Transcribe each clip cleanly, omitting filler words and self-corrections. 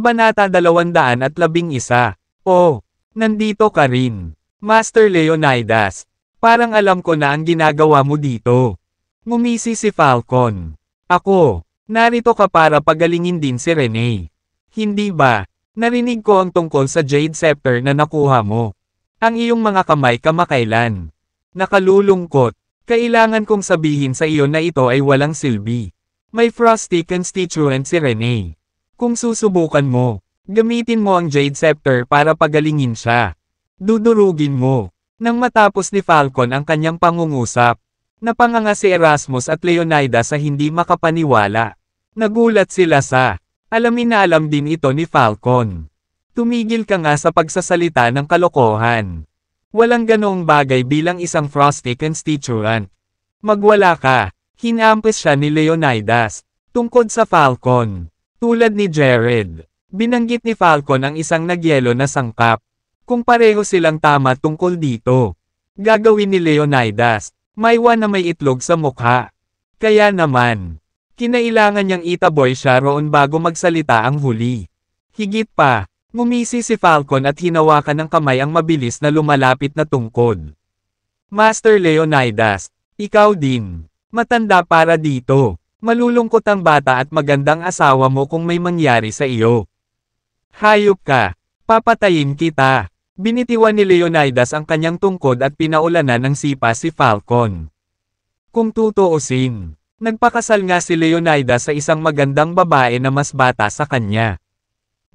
Kabanata 211. Oh, nandito ka rin. Master Leonidas. Parang alam ko na ang ginagawa mo dito. Ngumisi si Falcon. Ako, narito ka para pagalingin din si Rene. Hindi ba? Narinig ko ang tungkol sa Jade Scepter na nakuha mo. Ang iyong mga kamay kamakailan. Nakalulungkot. Kailangan kong sabihin sa iyo na ito ay walang silbi. May frosty constituent si Rene. Kung susubukan mo, gamitin mo ang Jade Scepter para pagalingin siya. Dudurugin mo. Nang matapos ni Falcon ang kanyang pangungusap, napanganga si Erasmus at Leonidas sa hindi makapaniwala. Nagulat sila sa, alamin na alam din ito ni Falcon. Tumigil ka nga sa pagsasalita ng kalokohan. Walang ganoong bagay bilang isang frosty constituent. Magwala ka, hinampes siya ni Leonidas, tungkod sa Falcon. Tulad ni Jared, binanggit ni Falcon ang isang nagyelo na sangkap. Kung pareho silang tama tungkol dito, gagawin ni Leonidas, maywa na may itlog sa mukha. Kaya naman, kinailangan niyang itaboy siya roon bago magsalita ang huli. Higit pa, ngumisi si Falcon at hinawakan ng kamay ang mabilis na lumalapit na tungkod. Master Leonidas, ikaw din, matanda para dito. Malulungkot ang bata at magandang asawa mo kung may mangyari sa iyo. Hayop ka, papatayin kita. Binitiwan ni Leonidas ang kanyang tungkod at pinaulanan ng sipa si Falcon. Kung tutuusin, nagpakasal nga si Leonidas sa isang magandang babae na mas bata sa kanya.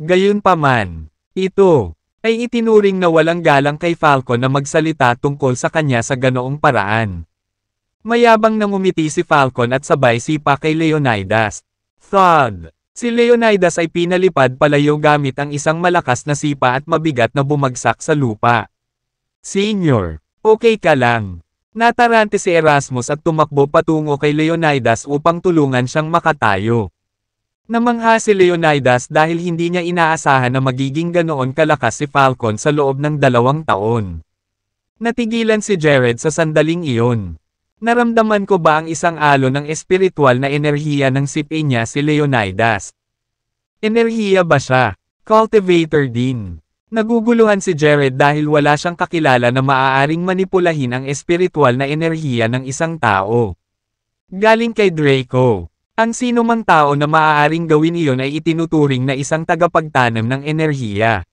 Gayunpaman, ito ay itinuring na walang galang kay Falcon na magsalita tungkol sa kanya sa ganoong paraan. Mayabang na ngumiti si Falcon at sabay sipa kay Leonidas. Thud! Si Leonidas ay pinalipad palayo gamit ang isang malakas na sipa at mabigat na bumagsak sa lupa. Senior, okay ka lang. Natarante si Erasmus at tumakbo patungo kay Leonidas upang tulungan siyang makatayo. Namangha si Leonidas dahil hindi niya inaasahan na magiging ganoon kalakas si Falcon sa loob ng 2 taon. Natigilan si Jared sa sandaling iyon. Naramdaman ko ba ang isang alon ng espiritual na enerhiya ng sipin niya si Leonidas? Enerhiya ba siya? Cultivator din. Naguguluhan si Jared dahil wala siyang kakilala na maaaring manipulahin ang espiritual na enerhiya ng isang tao. Galing kay Draco. Ang sinumang tao na maaaring gawin iyon ay itinuturing na isang tagapagtanim ng enerhiya.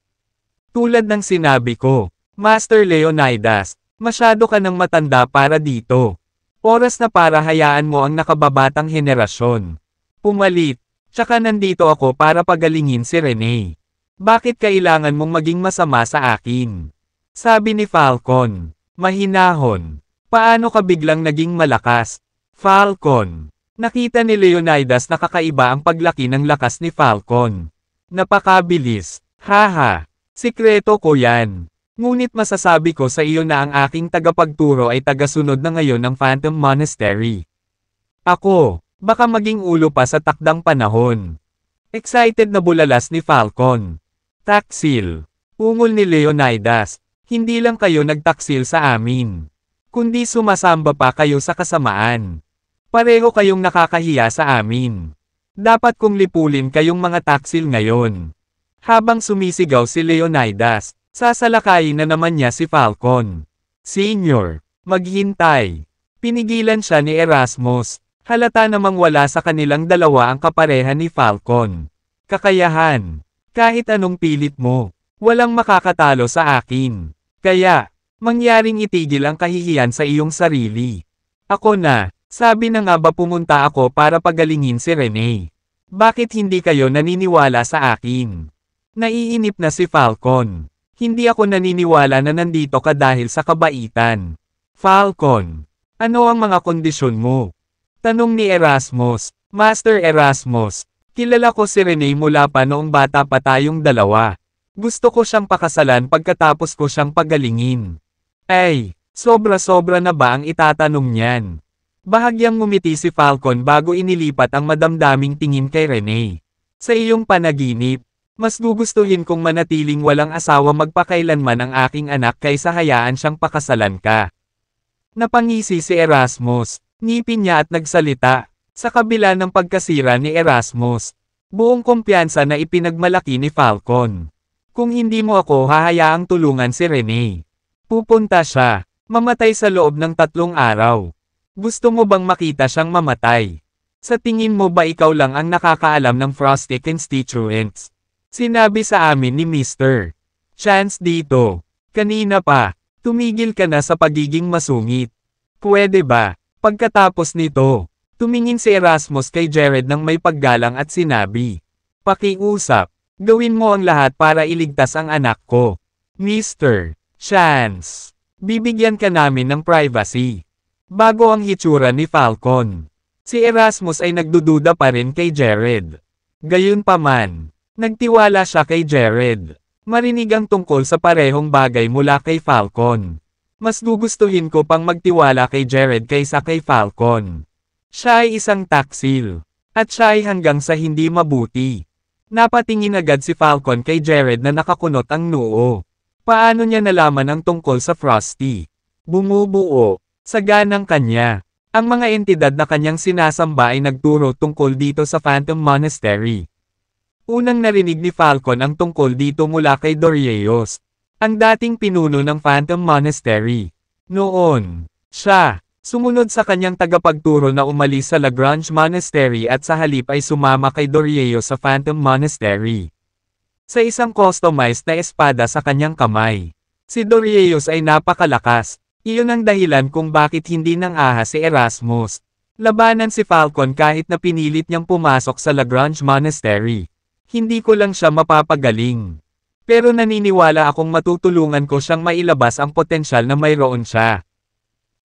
Tulad ng sinabi ko, Master Leonidas, masyado ka ng matanda para dito. Oras na para hayaan mo ang nakababatang henerasyon. Pumalit, tsaka nandito ako para pagalingin si Rene. Bakit kailangan mong maging masama sa akin? Sabi ni Falcon, mahinahon. Paano ka biglang naging malakas? Falcon. Nakita ni Leonidas na kakaiba ang paglaki ng lakas ni Falcon. Napakabilis. Haha, sikreto ko yan. Ngunit masasabi ko sa iyo na ang aking tagapagturo ay tagasunod na ngayon ng Phantom Monastery. Ako, baka maging ulo pa sa takdang panahon. Excited na bulalas ni Falcon. Taksil. Ungol ni Leonidas, hindi lang kayo nagtaksil sa amin. Kundi sumasamba pa kayo sa kasamaan. Pareho kayong nakakahiya sa amin. Dapat kong lipulin kayong mga taksil ngayon. Habang sumisigaw si Leonidas, sasalakayin na naman niya si Falcon. Senior, maghintay. Pinigilan siya ni Erasmus. Halata namang wala sa kanilang dalawa ang kapareha ni Falcon. Kakayahan. Kahit anong pilit mo, walang makakatalo sa akin. Kaya, mangyaring itigil ang kahihiyan sa iyong sarili. Ako na, sabi na nga ba pumunta ako para pagalingin si Rene. Bakit hindi kayo naniniwala sa akin? Naiinip na si Falcon. Hindi ako naniniwala na nandito ka dahil sa kabaitan. Falcon, ano ang mga kondisyon mo? Tanong ni Erasmus. Master Erasmus, kilala ko si Rene mula pa noong bata pa tayong dalawa. Gusto ko siyang pakasalan pagkatapos ko siyang pagalingin. Ay, sobra-sobra na ba ang itatanong niyan? Bahagyang ngumiti si Falcon bago inilipat ang madamdaming tingin kay Rene. Sa iyong panaginip, mas gugustuhin kong manatiling walang asawa magpakailanman ang aking anak kaysa hayaan siyang pakasalan ka. Napangisi si Erasmus. Ngipin niya at nagsalita. Sa kabila ng pagkasira ni Erasmus, buong kumpiyansa na ipinagmalaki ni Falcon. Kung hindi mo ako hahayaang tulungan si Rene, pupunta siya, mamatay sa loob ng 3 araw. Gusto mo bang makita siyang mamatay? Sa tingin mo ba ikaw lang ang nakakaalam ng Frosty constituents? Sinabi sa amin ni Mr. Chance dito. Kanina pa, tumigil ka na sa pagiging masungit. Pwede ba? Pagkatapos nito, tumingin si Erasmus kay Jared ng may paggalang at sinabi, "Pakiusap, gawin mo ang lahat para iligtas ang anak ko. Mr. Chance, bibigyan ka namin ng privacy." Bago ang hitsura ni Falcon, si Erasmus ay nagdududa pa rin kay Jared. Gayunpaman, nagtiwala siya kay Jared. Marinig ang tungkol sa parehong bagay mula kay Falcon. Mas gugustuhin ko pang magtiwala kay Jared kaysa kay Falcon. Siya ay isang taksil. At siya ay hanggang sa hindi mabuti. Napatingin agad si Falcon kay Jared na nakakunot ang noo. Paano niya nalaman ang tungkol sa Frosty? Bumubuo, sa ganang kanya. Ang mga entidad na kanyang sinasamba ay nagturo tungkol dito sa Phantom Monastery. Unang narinig ni Falcon ang tungkol dito mula kay Dorieus, ang dating pinuno ng Phantom Monastery. Noon, siya, sumunod sa kanyang tagapagturo na umalis sa Lagrange Monastery at sa halip ay sumama kay Dorieus sa Phantom Monastery. Sa isang customized na espada sa kanyang kamay, si Dorieus ay napakalakas. Iyon ang dahilan kung bakit hindi nang ahas si Erasmus. Labanan si Falcon kahit na pinilit niyang pumasok sa Lagrange Monastery. Hindi ko lang siya mapapagaling. Pero naniniwala akong matutulungan ko siyang mailabas ang potensyal na mayroon siya.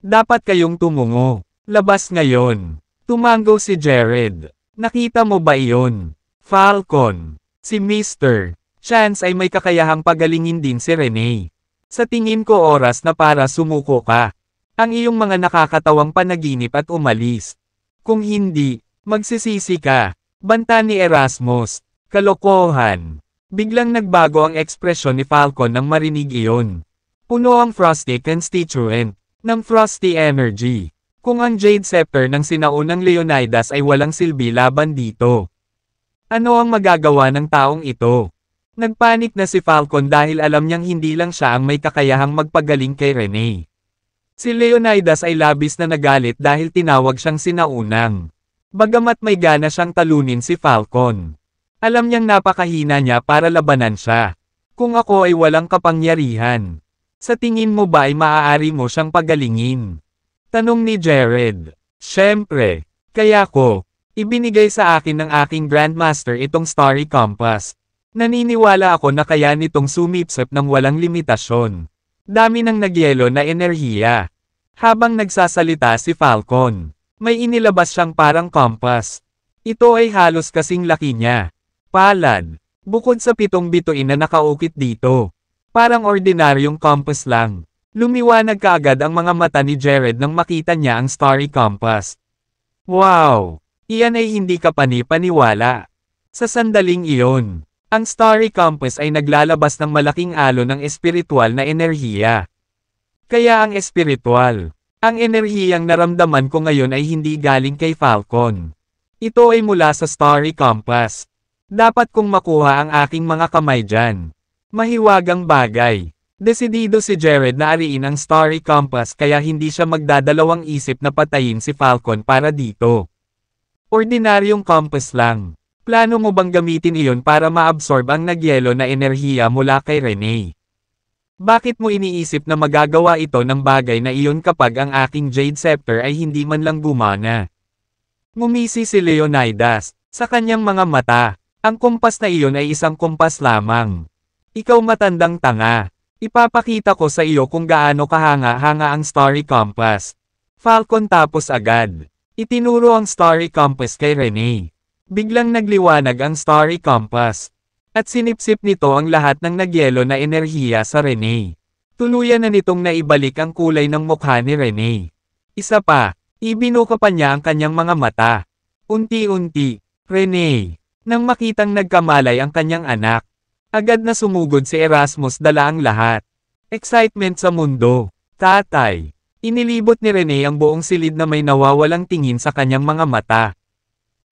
Dapat kayong tumungo. Labas ngayon. Tumango si Jared. Nakita mo ba iyon? Falcon. Si Mr. Chance ay may kakayahang pagalingin din si Rene. Sa tingin ko oras na para sumuko ka. Ang iyong mga nakakatawang panaginip at umalis. Kung hindi, magsisisi ka. Banta ni Erasmus. Kalokohan. Biglang nagbago ang ekspresyon ni Falcon nang marinig iyon. Puno ang Frosty constituent ng Frosty energy. Kung ang Jade Scepter ng sinaunang Leonidas ay walang silbi laban dito, ano ang magagawa ng taong ito? Nagpanik na si Falcon dahil alam niyang hindi lang siya ang may kakayahang magpagaling kay Rene. Si Leonidas ay labis na nagalit dahil tinawag siyang sinaunang. Bagamat may gana siyang talunin si Falcon, alam niyang napakahina niya para labanan siya. Kung ako ay walang kapangyarihan, sa tingin mo ba ay maaari mo siyang pagalingin? Tanong ni Jared. Siyempre, kaya ko, ibinigay sa akin ng aking Grandmaster itong Starry Compass. Naniniwala ako na kaya nitong sumipsip ng walang limitasyon. Dami ng nagyelo na enerhiya. Habang nagsasalita si Falcon, may inilabas siyang parang compass. Ito ay halos kasing laki niya. Palad. Bukod sa 7 bituin na nakaukit dito. Parang ordinaryong compass lang. Lumiwanag kaagad ang mga mata ni Jared nang makita niya ang Starry Compass. Wow! Iyan ay hindi ka panipaniwala. Sa sandaling iyon, ang Starry Compass ay naglalabas ng malaking alon ng espiritual na enerhiya. Kaya ang espiritual, ang enerhiyang naramdaman ko ngayon ay hindi galing kay Falcon. Ito ay mula sa Starry Compass. Dapat kong makuha ang aking mga kamay dyan. Mahiwagang bagay. Desidido si Jared na ariin ang Starry Compass kaya hindi siya magdadalawang isip na patayin si Falcon para dito. Ordinaryong compass lang. Plano mo bang gamitin iyon para maabsorb ang nagyelo na enerhiya mula kay Rene? Bakit mo iniisip na magagawa ito ng bagay na iyon kapag ang aking Jade Scepter ay hindi man lang gumana? Ngumisi si Leonidas. Sa kanyang mga mata, ang kumpas na iyon ay isang kumpas lamang. Ikaw matandang tanga. Ipapakita ko sa iyo kung gaano kahanga-hanga ang Starry Compass. Falcon tapos agad. Itinuro ang Starry Compass kay Rene. Biglang nagliwanag ang Starry Compass. At sinipsip nito ang lahat ng nagyelo na enerhiya sa Rene. Tuluyan na nitong naibalik ang kulay ng mukha ni Rene. Isa pa, ibinuka pa niya ang kanyang mga mata. Unti-unti, Rene, nang makitang nagkamalay ang kanyang anak, agad na sumugod si Erasmus dala ang lahat. Excitement sa mundo. Tatay. Inilibot ni Rene ang buong silid na may nawawalang tingin sa kanyang mga mata.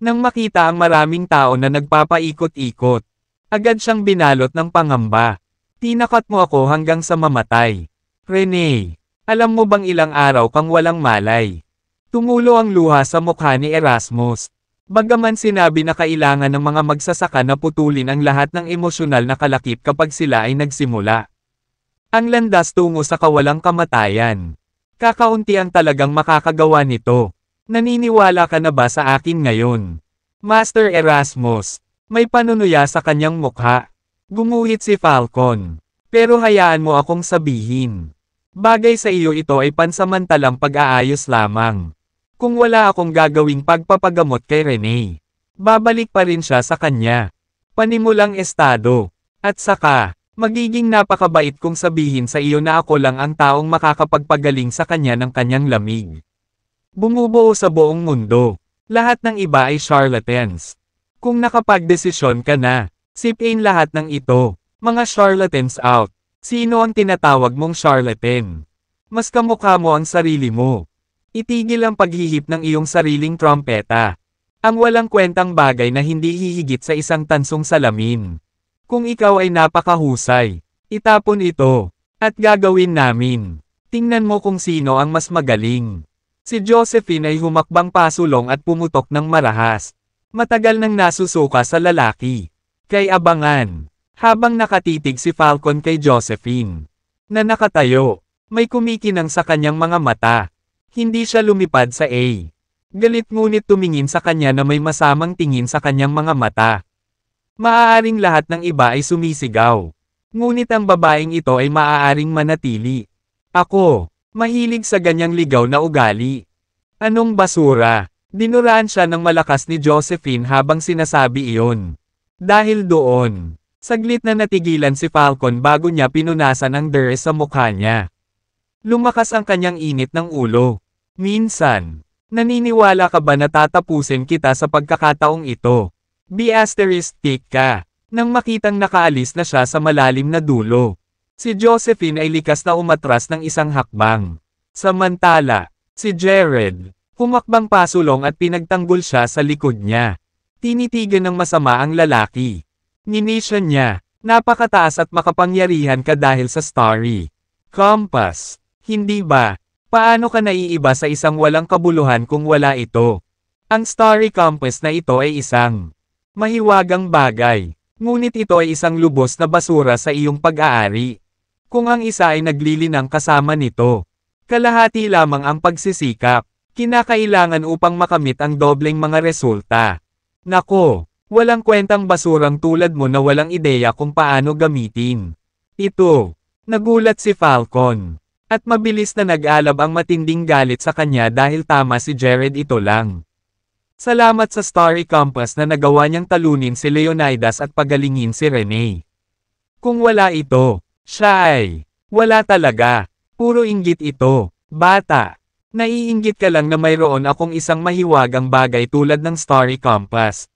Nang makita ang maraming tao na nagpapaikot-ikot, agad siyang binalot ng pangamba. Tinakat mo ako hanggang sa mamatay. Rene, alam mo bang ilang araw kang walang malay? Tumulo ang luha sa mukha ni Erasmus. Bagaman sinabi na kailangan ng mga magsasaka na putulin ang lahat ng emosyonal na kalakip kapag sila ay nagsimula. Ang landas tungo sa kawalang kamatayan. Kakaunti ang talagang makakagawa nito. Naniniwala ka na ba sa akin ngayon? Master Erasmus, may panunuya sa kanyang mukha. Gumuhit si Falcon. Pero hayaan mo akong sabihin. Bagay sa iyo ito ay pansamantalang pag-aayos lamang. Kung wala akong gagawing pagpapagamot kay Rene, babalik pa rin siya sa kanya. Panimulang estado. At saka, magiging napakabait kong sabihin sa iyo na ako lang ang taong makakapagpagaling sa kanya ng kanyang lamig. Bumubuo sa buong mundo. Lahat ng iba ay charlatans. Kung nakapagdesisyon ka na, sipin lahat ng ito. Mga charlatans out. Sino ang tinatawag mong charlatan? Mas kamukha mo ang sarili mo. Itigil ang paghihip ng iyong sariling trompeta. Ang walang kwentang bagay na hindi hihigit sa isang tansong salamin. Kung ikaw ay napakahusay, itapon ito, at gagawin namin. Tingnan mo kung sino ang mas magaling. Si Josephine ay humakbang pasulong at pumutok ng marahas. Matagal nang nasusuka sa lalaki. Kay abangan. Habang nakatitig si Falcon kay Josephine, na nakatayo, may kumikinang sa kanyang mga mata. Hindi siya lumipad sa A. Galit ngunit tumingin sa kanya na may masamang tingin sa kanyang mga mata. Maaaring lahat ng iba ay sumisigaw. Ngunit ang babaeng ito ay maaaring manatili. Ako, mahilig sa ganyang ligaw na ugali. Anong basura? Dinuraan siya ng malakas ni Josephine habang sinasabi iyon. Dahil doon, saglit na natigilan si Falcon bago niya pinunasan ang deres sa mukha niya. Lumakas ang kanyang init ng ulo. Minsan, naniniwala ka ba na tatapusin kita sa pagkakataong ito? Be***** ka. Nang makitang nakaalis na siya sa malalim na dulo. Si Josephine ay likas na umatras ng isang hakbang. Samantala, si Jared, humakbang pasulong at pinagtanggol siya sa likod niya. Tinitigan ng masama ang lalaki. Ninisyon niya, napakataas at makapangyarihan ka dahil sa Starry Compass. Hindi ba? Paano ka naiiba sa isang walang kabuluhan kung wala ito? Ang Starry Compass na ito ay isang mahiwagang bagay. Ngunit ito ay isang lubos na basura sa iyong pag-aari. Kung ang isa ay naglilinang kasama nito, kalahati lamang ang pagsisikap, kinakailangan upang makamit ang dobleng mga resulta. Nako, walang kwentang basurang tulad mo na walang ideya kung paano gamitin. Ito, nagulat si Falcon. At mabilis na nag-alab ang matinding galit sa kanya dahil tama si Jared ito lang. Salamat sa Starry Compass na nagawa niyang talunin si Leonidas at pagalingin si Rene. Kung wala ito, siya ay wala talaga. Puro inggit ito, bata. Naiinggit ka lang na mayroon akong isang mahiwagang bagay tulad ng Starry Compass.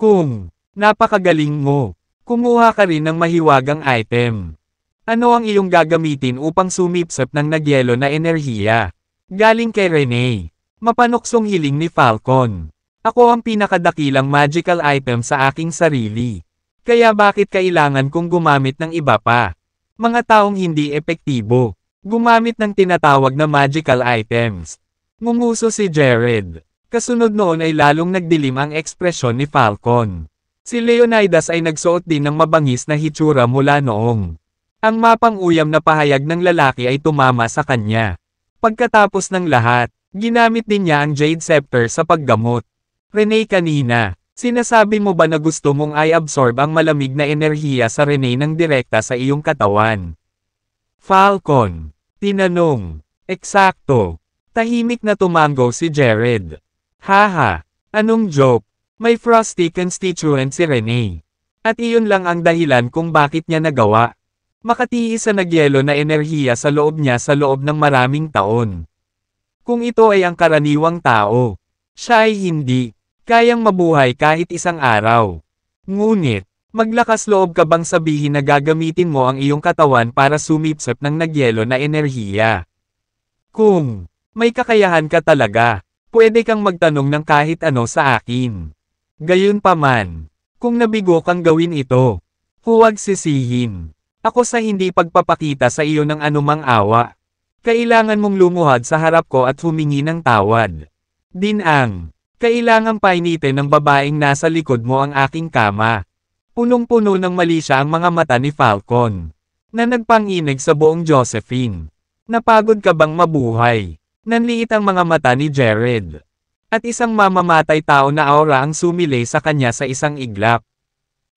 Kung napakagaling mo, kumuha ka rin ng mahiwagang item. Ano ang iyong gagamitin upang sumipsip ng nagyelo na enerhiya? Galing kay Rene. Mapanuksong hiling ni Falcon. Ako ang pinakadakilang magical item sa aking sarili. Kaya bakit kailangan kong gumamit ng iba pa? Mga taong hindi epektibo. Gumamit ng tinatawag na magical items. Ngumuso si Jared. Kasunod noon ay lalong nagdilim ang ekspresyon ni Falcon. Si Leonidas ay nagsuot din ng mabangis na hitsura mula noong. Ang mapang-uyam na pahayag ng lalaki ay tumama sa kanya. Pagkatapos ng lahat, ginamit din niya ang Jade Scepter sa paggamot. Rene, kanina, sinasabi mo ba na gusto mong i-absorb ang malamig na enerhiya sa Rene ng direkta sa iyong katawan? Falcon, tinanong. Eksakto. Tahimik na tumango si Jared. Haha, anong joke? May frosty constituent si Rene. At iyon lang ang dahilan kung bakit niya nagawa. Makatiis sa nagyelo na enerhiya sa loob niya sa loob ng maraming taon. Kung ito ay ang karaniwang tao, siya ay hindi kayang mabuhay kahit isang araw. Ngunit, maglakas loob ka bang sabihin na gagamitin mo ang iyong katawan para sumipsip ng nagyelo na enerhiya? Kung may kakayahan ka talaga, pwede kang magtanong ng kahit ano sa akin. Gayunpaman, kung nabigo kang gawin ito, huwag sisihin. Ako sa hindi pagpapakita sa iyo ng anumang awa. Kailangan mong lumuhad sa harap ko at humingi ng tawad. Dinang, kailangang painitin ng babaeng nasa likod mo ang aking kama. Punong-puno ng mali siya ang mga mata ni Falcon, na nagpanginig sa buong Josephine. Napagod ka bang mabuhay? Nanliit ang mga mata ni Jared. At isang mamamatay tao na aura ang sumilay sa kanya sa isang iglap.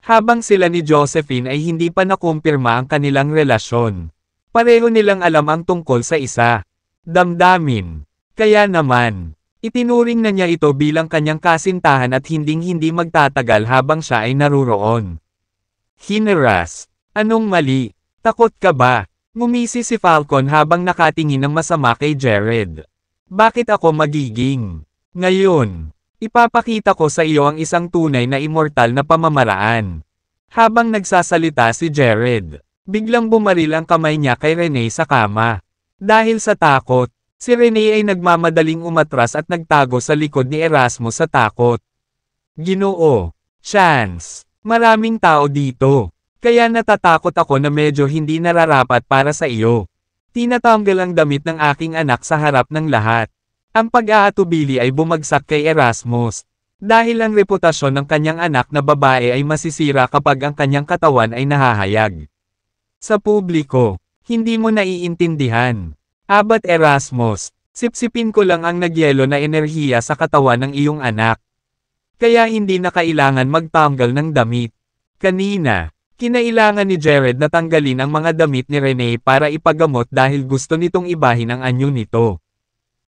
Habang sila ni Josephine ay hindi pa nakumpirma ang kanilang relasyon. Pareho nilang alam ang tungkol sa isa. Damdamin. Kaya naman, itinuring na niya ito bilang kanyang kasintahan at hinding-hindi magtatagal habang siya ay naruroon. Hineras. Anong mali? Takot ka ba? Ngumisi si Falcon habang nakatingin ng masama kay Jared. Bakit ako magiging? Ngayon, ipapakita ko sa iyo ang isang tunay na immortal na pamamaraan. Habang nagsasalita si Jared, biglang bumaril ang kamay niya kay Rene sa kama. Dahil sa takot, si Rene ay nagmamadaling umatras at nagtago sa likod ni Erasmus sa takot. Ginoo, Chance, maraming tao dito. Kaya natatakot ako na medyo hindi nararapat para sa iyo. Tinatanggal ang damit ng aking anak sa harap ng lahat. Ang pag-aatubili ay bumagsak kay Erasmus. Dahil ang reputasyon ng kanyang anak na babae ay masisira kapag ang kanyang katawan ay nahahayag. Sa publiko, hindi mo naiintindihan. Abat Erasmus, sipsipin ko lang ang nagyelo na enerhiya sa katawan ng iyong anak. Kaya hindi na kailangan magtanggal ng damit. Kanina, kinailangan ni Jared na tanggalin ang mga damit ni Rene para ipagamot dahil gusto nitong ibahin ang anyo nito.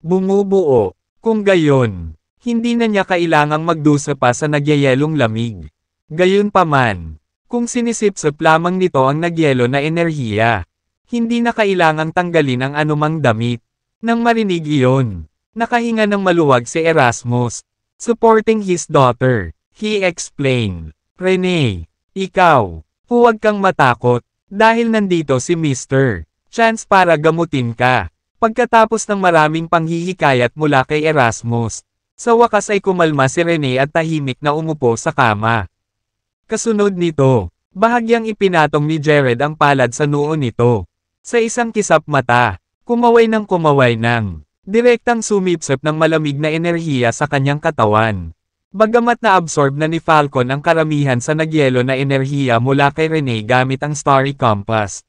Bumubuo, kung gayon, hindi na niya kailangang magdusa pa sa nagyayelong lamig. Gayunpaman, kung sinisipsip lamang nito ang nagyelo na enerhiya, hindi na kailangang tanggalin ang anumang damit. Nang marinig iyon, nakahinga ng maluwag si Erasmus. Supporting his daughter, he explained, Rene, ikaw, huwag kang matakot, dahil nandito si Mr. Chance para gamutin ka. Pagkatapos ng maraming panghihikayat mula kay Erasmus, sa wakas ay kumalma si Rene at tahimik na umupo sa kama. Kasunod nito, bahagyang ipinatong ni Jared ang palad sa noo nito. Sa isang kisap mata, kumaway ng direktang sumipsip ng malamig na enerhiya sa kanyang katawan. Bagamat na-absorb na ni Falcon ang karamihan sa nagyelo na enerhiya mula kay Rene gamit ang Starry Compass.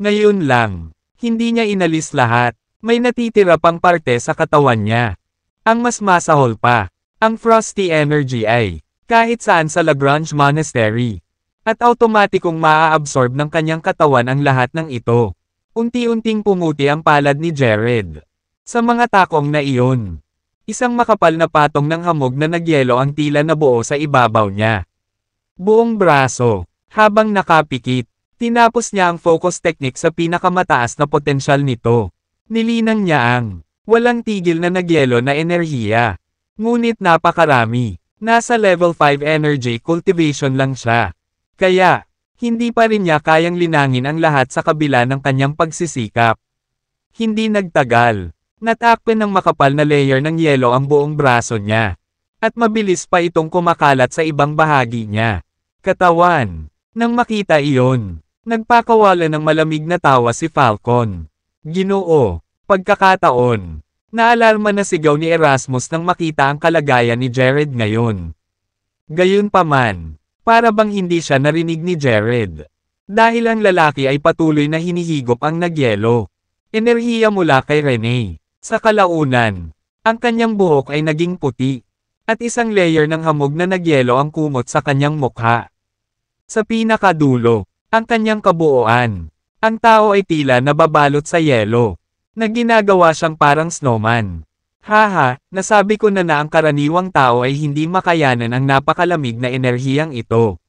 Ngayon lang, hindi niya inalis lahat, may natitira pang parte sa katawan niya. Ang mas masahol pa, ang Frosty Energy ay, kahit saan sa Lagrange Monastery. At automatikong maa-absorb ng kanyang katawan ang lahat ng ito. Unti-unting pumuti ang palad ni Jared. Sa mga takong na iyon, isang makapal na patong ng hamog na nagyelo ang tila na buo sa ibabaw niya. Buong braso, habang nakapikit, tinapos niya ang focus technique sa pinakamataas na potensyal nito. Nilinang niya ang walang tigil na nagyelo na enerhiya. Ngunit napakarami. Nasa level 5 energy cultivation lang siya. Kaya, hindi pa rin niya kayang linangin ang lahat sa kabila ng kanyang pagsisikap. Hindi nagtagal. Natakpan ng makapal na layer ng yelo ang buong braso niya. At mabilis pa itong kumakalat sa ibang bahagi niya. Katawan. Nang makita iyon, nagpakawala ng malamig na tawa si Falcon. Ginoo, pagkakataon. Naalarma na sigaw ni Erasmus nang makita ang kalagayan ni Jared ngayon. Gayunpaman, para bang hindi siya narinig ni Jared. Dahil ang lalaki ay patuloy na hinihigop ang nagyelo. Enerhiya mula kay Rene. Sa kalaunan, ang kanyang buhok ay naging puti. At isang layer ng hamog na nagyelo ang kumot sa kanyang mukha. Sa pinakadulo, ang kanyang kabuuan. Ang tao ay tila nababalot sa yelo. Na ginagawa siyang parang snowman. Haha, nasabi ko na ang karaniwang tao ay hindi makayanan ang napakalamig na enerhiyang ito.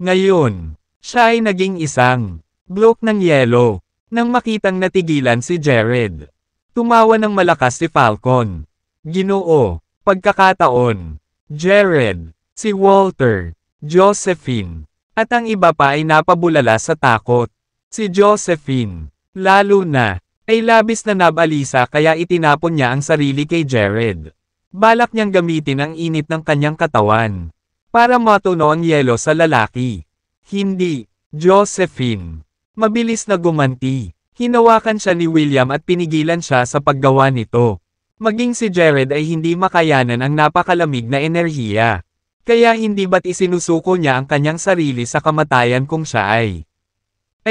Ngayon, siya ay naging isang bloke ng yelo. Nang makitang natigilan si Jared. Tumawa ng malakas si Falcon. Ginoo, pagkakataon. Jared, si Walter, Josephine, at ang iba pa ay napabulala sa takot. Si Josephine, lalo na, ay labis na nabalisa kaya itinapon niya ang sarili kay Jared. Balak niyang gamitin ang init ng kanyang katawan para matuno ang yelo sa lalaki. Hindi, Josephine. Mabilis na gumanti. Hinawakan siya ni William at pinigilan siya sa paggawa nito. Maging si Jared ay hindi makayanan ang napakalamig na enerhiya. Kaya hindi ba't isinusuko niya ang kanyang sarili sa kamatayan kung siya ay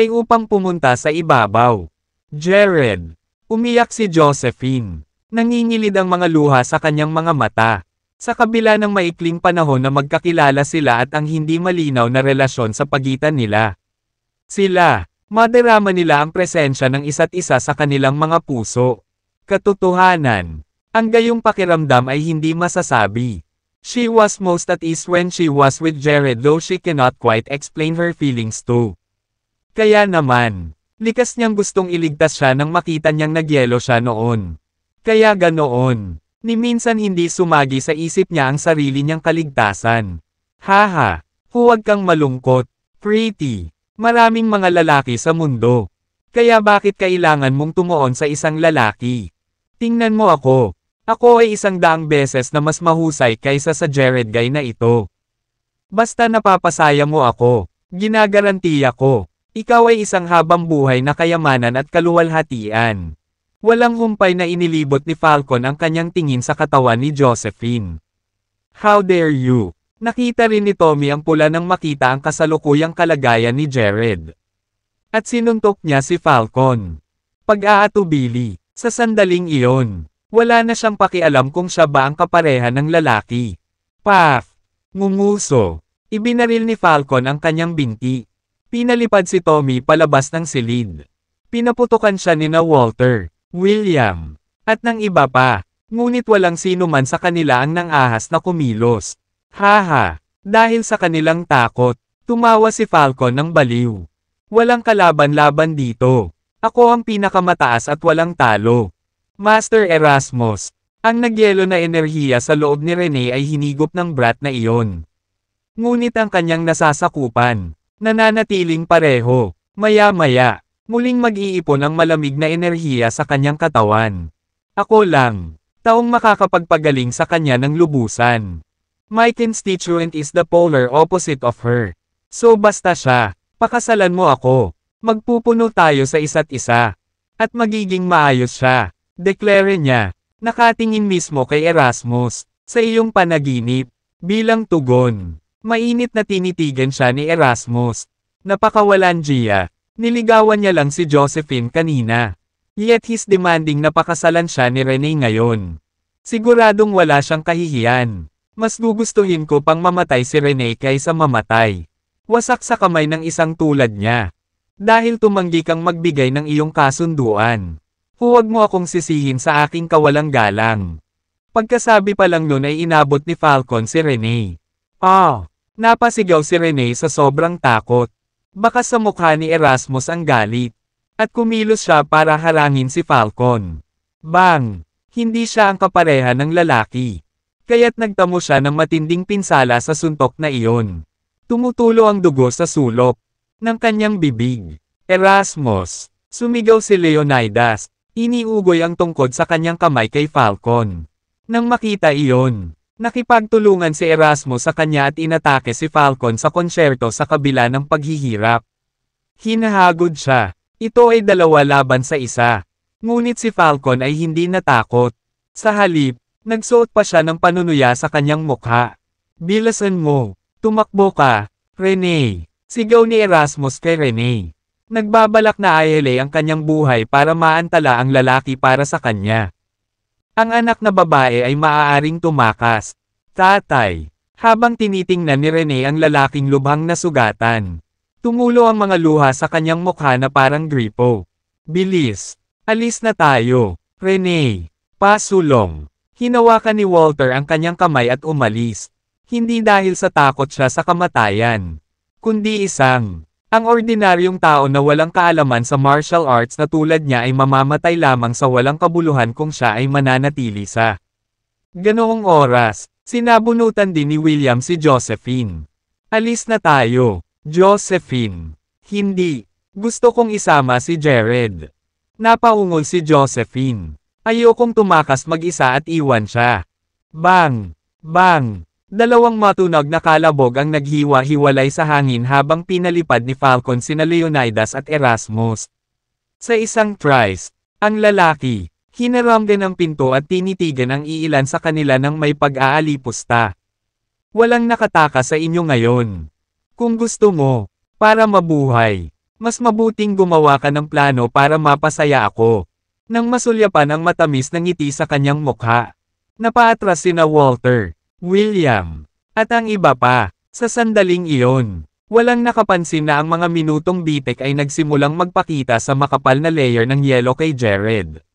upang pumunta sa ibabaw. Jared. Umiyak si Josephine. Nangingilid ang mga luha sa kanyang mga mata. Sa kabila ng maikling panahon na magkakilala sila at ang hindi malinaw na relasyon sa pagitan nila. Madarama nila ang presensya ng isa't isa sa kanilang mga puso. Katotohanan. Ang gayong pakiramdam ay hindi masasabi. She was most at ease when she was with Jared though she cannot quite explain her feelings too. Kaya naman, likas niyang gustong iligtas siya nang makita niyang nagyelo siya noon. Kaya ganoon, ni minsan hindi sumagi sa isip niya ang sarili niyang kaligtasan. Haha, huwag kang malungkot, pretty. Maraming mga lalaki sa mundo. Kaya bakit kailangan mong tumuon sa isang lalaki? Tingnan mo ako. Ako ay 100 beses na mas mahusay kaysa sa Jared guy na ito. Basta napapasaya mo ako, ginagarantiya ko. Ikaw ay isang habang buhay na kayamanan at kaluwalhatian. Walang humpay na inilibot ni Falcon ang kanyang tingin sa katawan ni Josephine. How dare you? Nakita rin ni Tommy ang pula nang makita ang kasalukuyang kalagayan ni Jared. At sinuntok niya si Falcon. Pag-aatubili, sa sandaling iyon. Wala na siyang pakialam kung siya ba ang kapareha ng lalaki. Paf! Ngumuso. Ibinaril ni Falcon ang kanyang binti. Pinalipad si Tommy palabas ng silid. Pinaputukan siya ni Walter, William, at ng iba pa. Ngunit walang sino man sa kanila ang nang-ahas na kumilos. Haha! Dahil sa kanilang takot, tumawa si Falcon ng baliw. Walang kalaban-laban dito. Ako ang pinakamataas at walang talo. Master Erasmus, ang nagyelo na enerhiya sa loob ni Rene ay hinigop ng brat na iyon. Ngunit ang kanyang nasasakupan, nananatiling pareho, maya-maya, muling mag-iipon ang malamig na enerhiya sa kanyang katawan. Ako lang, taong makakapagpagaling sa kanya ng lubusan. My constituent is the polar opposite of her. So basta siya, pakasalan mo ako, magpupuno tayo sa isa't isa, at magiging maayos siya. Deklare niya, nakatingin mismo kay Erasmus, sa iyong panaginip, bilang tugon. Mainit na tinitigan siya ni Erasmus. Napakawalanjiya, niligawan niya lang si Josephine kanina. Yet he's demanding na pakasalan siya ni Rene ngayon. Siguradong wala siyang kahihiyan. Mas gugustuhin ko pang mamatay si Rene kaysa mamatay. Wasak sa kamay ng isang tulad niya. Dahil tumanggi kang magbigay ng iyong kasunduan. Huwag mo akong sisihin sa aking kawalang galang. Pagkasabi pa lang nun ay inabot ni Falcon si Rene. Napasigaw si Rene sa sobrang takot. Baka sa mukha ni Erasmus ang galit. At kumilos siya para harangin si Falcon. Bang! Hindi siya ang kapareha ng lalaki. Kaya't nagtamo siya ng matinding pinsala sa suntok na iyon. Tumutulo ang dugo sa sulok ng kanyang bibig. Erasmus! Sumigaw si Leonidas. Iniugoy ang tungkod sa kanyang kamay kay Falcon. Nang makita iyon, nakipagtulungan si Erasmus sa kanya at inatake si Falcon sa konsyerto sa kabila ng paghihirap. Hinahagod siya. Ito ay 2 laban sa 1. Ngunit si Falcon ay hindi natakot. Sa halip, nagsuot pa siya ng panunuya sa kanyang mukha. Bilasan mo. Tumakbo ka, Rene. Sigaw ni Erasmus kay Rene. Nagbabalak na ayele ang kanyang buhay para maantala ang lalaki para sa kanya. Ang anak na babae ay maaaring tumakas. Tatay. Habang tinitingnan ni Rene ang lalaking lubhang nasugatan. Tumulo ang mga luha sa kanyang mukha na parang gripo. Bilis. Alis na tayo. Rene. Pasulong. Hinawakan ni Walter ang kanyang kamay at umalis. Hindi dahil sa takot siya sa kamatayan. Kundi ang ordinaryong tao na walang kaalaman sa martial arts na tulad niya ay mamamatay lamang sa walang kabuluhan kung siya ay mananatili sa ganoong oras. Sinabunutan din ni William si Josephine. Alis na tayo, Josephine. Hindi. Gusto kong isama si Jared. Napaungol si Josephine. Ayokong tumakas mag-isa at iwan siya. Bang! Bang! Dalawang matunog na kalabog ang naghiwa-hiwalay sa hangin habang pinalipad ni Falcon sina Leonidas at Erasmus. Sa isang tries, ang lalaki, hinaram din ang pinto at tinitigan ang iilan sa kanila ng may pag-aalipusta. Walang nakataka sa inyo ngayon. Kung gusto mo, para mabuhay, mas mabuting gumawa ka ng plano para mapasaya ako. Nang masulyapan ang matamis na ngiti sa kanyang mukha. Napaatras sina Walter, William, at ang iba pa. Sa sandaling iyon, walang nakapansin na ang mga minutong bitek ay nagsimulang magpakita sa makapal na layer ng yelo kay Jared.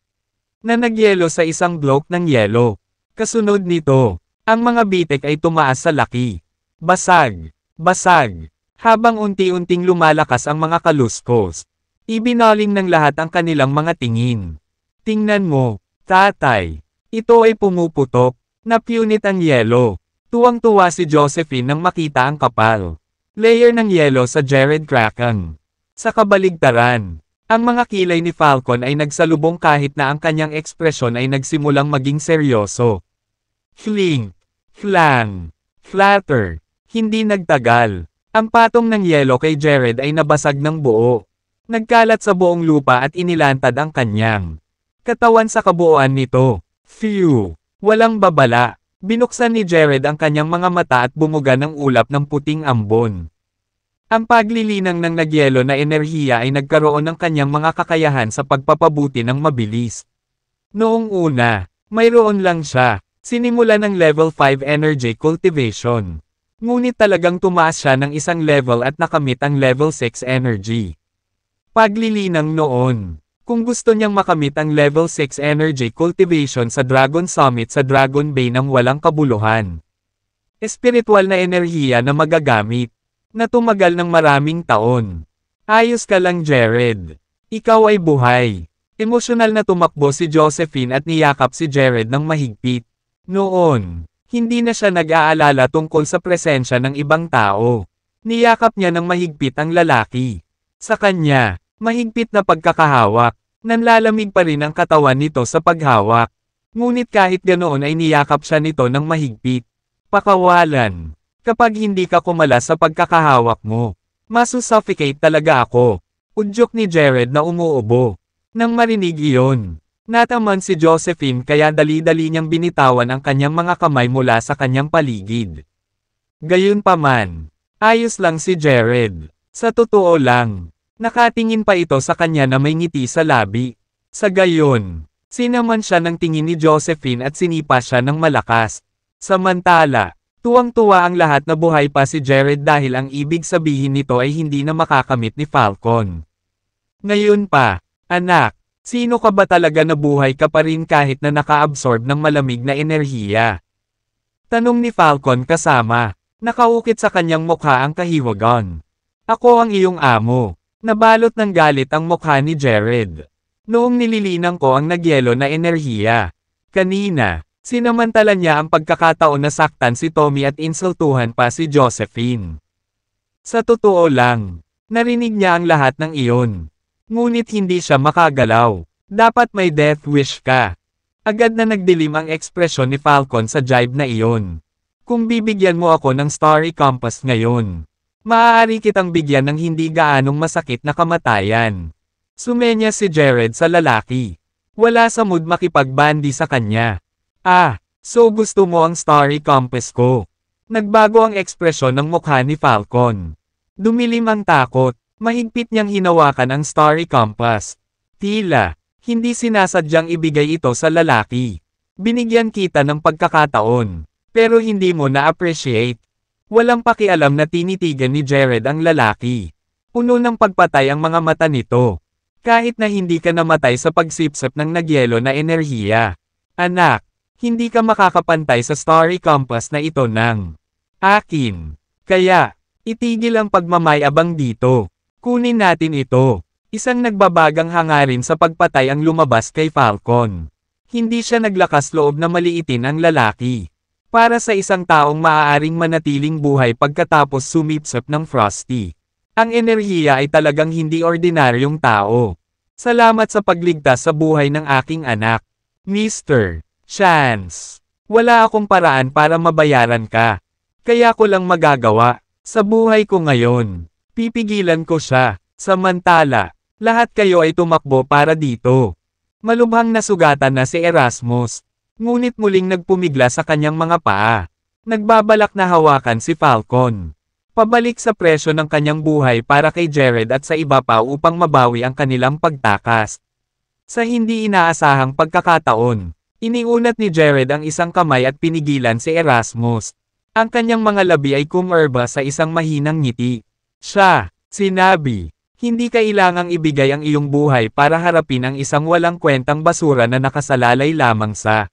Na nagyelo sa isang bloke ng yelo. Kasunod nito, ang mga bitek ay tumaas sa laki. Basag, basag, habang unti-unting lumalakas ang mga kaluskos. Ibinaling ng lahat ang kanilang mga tingin. Tingnan mo, tatay. Ito ay pumuputok. Napunit ang yelo. Tuwang-tuwa si Josephine nang makita ang kapal. Layer ng yelo sa Jared Kraken. Sa kabaligtaran, ang mga kilay ni Falcon ay nagsalubong kahit na ang kanyang ekspresyon ay nagsimulang maging seryoso. Clink, clang, flatter. Hindi nagtagal. Ang patong ng yelo kay Jared ay nabasag ng buo. Nagkalat sa buong lupa at inilantad ang kanyang katawan sa kabuuan nito. Phew! Walang babala. Binuksan ni Jared ang kanyang mga mata at bumuga ng ulap ng puting ambon. Ang paglilinang ng nagyelo na enerhiya ay nagkaroon ng kanyang mga kakayahan sa pagpapabuti ng mabilis. Noong una, mayroon lang siya. Sinimula ng level 5 energy cultivation. Ngunit talagang tumaas siya ng isang level at nakamit ang level 6 energy. Paglilinang noon. Kung gusto niyang makamit ang level 6 energy cultivation sa Dragon Summit sa Dragon Bay nang walang kabuluhan. Espiritual na enerhiya na magagamit. Na tumagal ng maraming taon. Ayos ka lang Jared. Ikaw ay buhay. Emosyonal na tumakbo si Josephine at niyakap si Jared ng mahigpit. Noon, hindi na siya nag-aalala tungkol sa presensya ng ibang tao. Niyakap niya ng mahigpit ang lalaki. Sa kanya, mahigpit na pagkakahawak, nanlalamig pa rin ang katawan nito sa paghawak. Ngunit kahit ganoon ay niyakap siya nito ng mahigpit. Pakawalan. Kapag hindi ka kumalas sa pagkakahawak mo, masusuffocate talaga ako. Udyok ni Jared na umuubo. Nang marinig iyon, nataman si Josephine kaya dali-dali niyang binitawan ang kanyang mga kamay mula sa kanyang paligid. Gayunpaman, ayos lang si Jared. Sa totoo lang. Nakatingin pa ito sa kanya na may ngiti sa labi. Sa gayon, sinaman siya ng tingin ni Josephine at sinipa siya ng malakas. Samantala, tuwang-tuwa ang lahat na buhay pa si Jared dahil ang ibig sabihin nito ay hindi na makakamit ni Falcon. Ngayon pa, anak, sino ka ba talaga na buhay ka pa rin kahit na naka-absorb ng malamig na enerhiya? Tanong ni Falcon kasama, nakaukit sa kanyang mukha ang kahiwagan. Ako ang iyong amo. Nabalot ng galit ang mukha ni Jared. Noong nililinang ko ang nagyelo na enerhiya. Kanina, sinamantala niya ang pagkakataon na saktan si Tommy at insultuhan pa si Josephine. Sa totoo lang, narinig niya ang lahat ng iyon. Ngunit hindi siya makagalaw. Dapat may death wish ka. Agad na nagdilim ang ekspresyon ni Falcon sa jibe na iyon. Kung bibigyan mo ako ng Starry Compass ngayon, maaari kitang bigyan ng hindi gaanong masakit na kamatayan. Sumenya si Jared sa lalaki. Wala sa mood makipagbandi sa kanya. Ah, so gusto mo ang Starry Compass ko? Nagbago ang ekspresyon ng mukha ni Falcon. Dumilim ang takot. Mahigpit niyang hinawakan ang Starry Compass. Tila, hindi sinasadyang ibigay ito sa lalaki. Binigyan kita ng pagkakataon. Pero hindi mo na-appreciate. Walang pakialam na tinitigan ni Jared ang lalaki. Puno ng pagpatay ang mga mata nito. Kahit na hindi ka namatay sa pagsipsip ng nagyelo na enerhiya. Anak, hindi ka makakapantay sa Starry Compass na ito ng akin. Kaya, itigil ang pagmamayabang dito. Kunin natin ito. Isang nagbabagang hangarin sa pagpatay ang lumabas kay Falcon. Hindi siya naglakas loob na maliitin ang lalaki. Para sa isang taong maaaring manatiling buhay pagkatapos sumipsip ng Frosty. Ang enerhiya ay talagang hindi ordinaryong tao. Salamat sa pagligtas sa buhay ng aking anak. Mr. Chance. Wala akong paraan para mabayaran ka. Kaya ko lang magagawa. Sa buhay ko ngayon. Pipigilan ko siya. Samantala, lahat kayo ay tumakbo para dito. Malubhang nasugatan na si Erasmus. Ngunit muling nagpumigla sa kanyang mga paa. Nagbabalak na hawakan si Falcon. Pabalik sa presyo ng kanyang buhay para kay Jared at sa iba pa upang mabawi ang kanilang pagtakas. Sa hindi inaasahang pagkakataon, iniunat ni Jared ang isang kamay at pinigilan si Erasmus. Ang kanyang mga labi ay kumerba sa isang mahinang ngiti. Siya, sinabi, hindi kailangang ibigay ang iyong buhay para harapin ang isang walang kwentang basura na nakasalalay lamang sa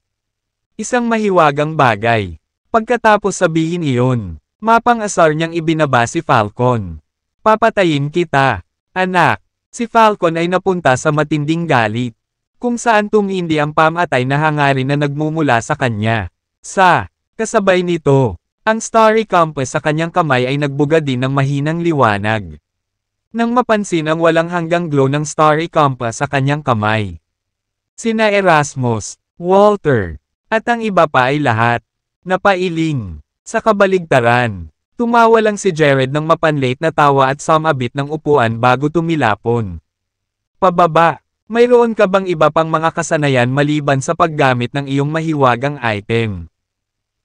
isang mahiwagang bagay. Pagkatapos sabihin iyon, mapang-asar niyang ibinaba si Falcon. Papatayin kita, anak. Si Falcon ay napunta sa matinding galit, kung saan tumindi ang pamatay na hangarin na nagmumula sa kanya. Kasabay nito, ang Starry Compass sa kanyang kamay ay nagbuga din ng mahinang liwanag. Nang mapansin ang walang hanggang glow ng Starry Compass sa kanyang kamay, sina Erasmus, Walter, at ang iba pa ay lahat napailing. Sa kabaligtaran, tumawa lang si Jared ng mapanlate na tawa at sumabit ng upuan bago tumilapon. Pababa, mayroon ka bang iba pang mga kasanayan maliban sa paggamit ng iyong mahiwagang item?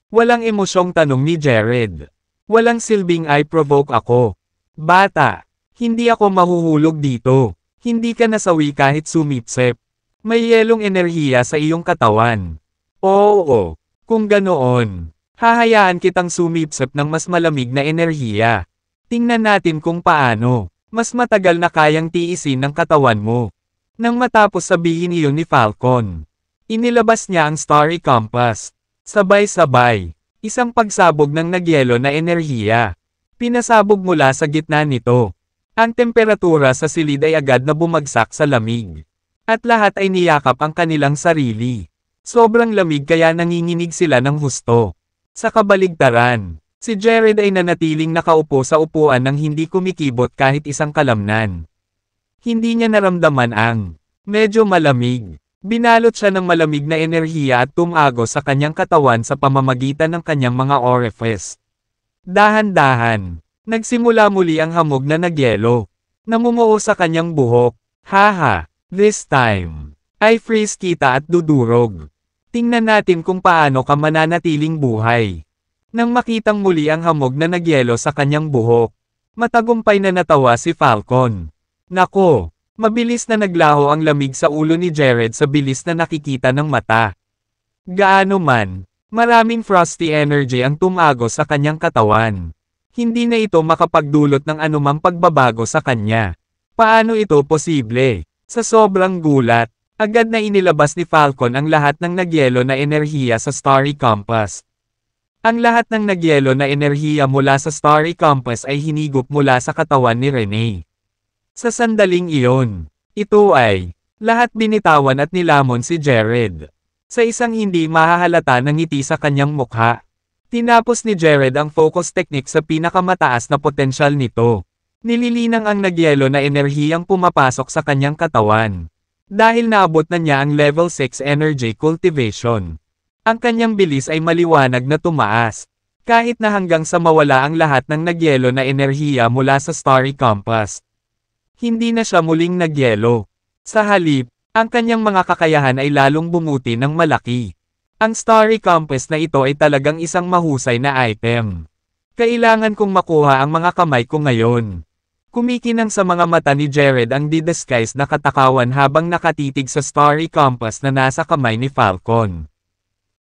Walang emosyong tanong ni Jared. Walang silbing I-provoke ako. Bata, hindi ako mahuhulog dito. Hindi ka nasawi kahit sumipsep. May yelong enerhiya sa iyong katawan. Oo, kung ganoon, hahayaan kitang sumipsep ng mas malamig na enerhiya. Tingnan natin kung paano, mas matagal na kayang tiisin ng katawan mo. Nang matapos sabihin iyon ni Falcon, inilabas niya ang Starry Compass. Sabay-sabay, isang pagsabog ng nagyelo na enerhiya. Pinasabog mula sa gitna nito. Ang temperatura sa silid ay agad na bumagsak sa lamig. At lahat ay niyakap ang kanilang sarili. Sobrang lamig kaya nanginginig sila ng husto. Sa kabaligtaran, si Jared ay nanatiling nakaupo sa upuan nang hindi kumikibot kahit isang kalamnan. Hindi niya naramdaman ang medyo malamig. Binalot siya ng malamig na enerhiya at tumagos sa kanyang katawan sa pamamagitan ng kanyang mga orifice. Dahan-dahan, nagsimula muli ang hamog na nagyelo. Namumuo sa kanyang buhok. Haha, this time, I freeze kita at dudurog. Tingnan natin kung paano ka mananatiling buhay. Nang makitang muli ang hamog na nagyelo sa kanyang buhok, matagumpay na natawa si Falcon. Nako! Mabilis na naglaho ang lamig sa ulo ni Jared sa bilis na nakikita ng mata. Gaano man, maraming frosty energy ang tumagos sa kanyang katawan. Hindi na ito makapagdulot ng anumang pagbabago sa kanya. Paano ito posible? Sa sobrang gulat, agad na inilabas ni Falcon ang lahat ng nagyelo na enerhiya sa Starry Compass. Ang lahat ng nagyelo na enerhiya mula sa Starry Compass ay hinigop mula sa katawan ni Renee. Sa sandaling iyon, ito ay, lahat binitawan at nilamon si Jared. Sa isang hindi mahahalata na ngiti sa kanyang mukha, tinapos ni Jared ang focus technique sa pinakamataas na potensyal nito. Nililinang ang nagyelo na enerhiyang pumapasok sa kanyang katawan. Dahil naabot na niya ang level 6 energy cultivation. Ang kanyang bilis ay maliwanag na tumaas. Kahit na hanggang sa mawala ang lahat ng nagyelo na enerhiya mula sa Starry Compass. Hindi na siya muling nagyelo. Sa halip, ang kanyang mga kakayahan ay lalong bumuti ng malaki. Ang Starry Compass na ito ay talagang isang mahusay na item. Kailangan kong makuha ang mga kamay ko ngayon. Kumikinang sa mga mata ni Jared ang di-disguise na katakawan habang nakatitig sa Starry Compass na nasa kamay ni Falcon.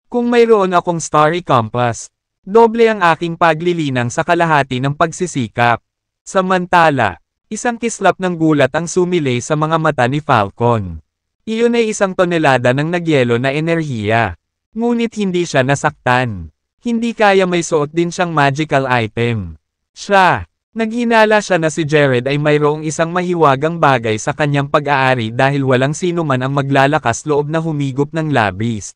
Kung mayroon akong Starry Compass, doble ang aking paglilinang sa kalahati ng pagsisikap. Samantala, isang kislap ng gulat ang sumilay sa mga mata ni Falcon. Iyon ay 1 tonelada ng nagyelo na enerhiya. Ngunit hindi siya nasaktan. Hindi kaya may suot din siyang magical item. Naghinala siya na si Jared ay mayroong isang mahiwagang bagay sa kanyang pag-aari dahil walang sino man ang maglalakas loob na humigop ng labis.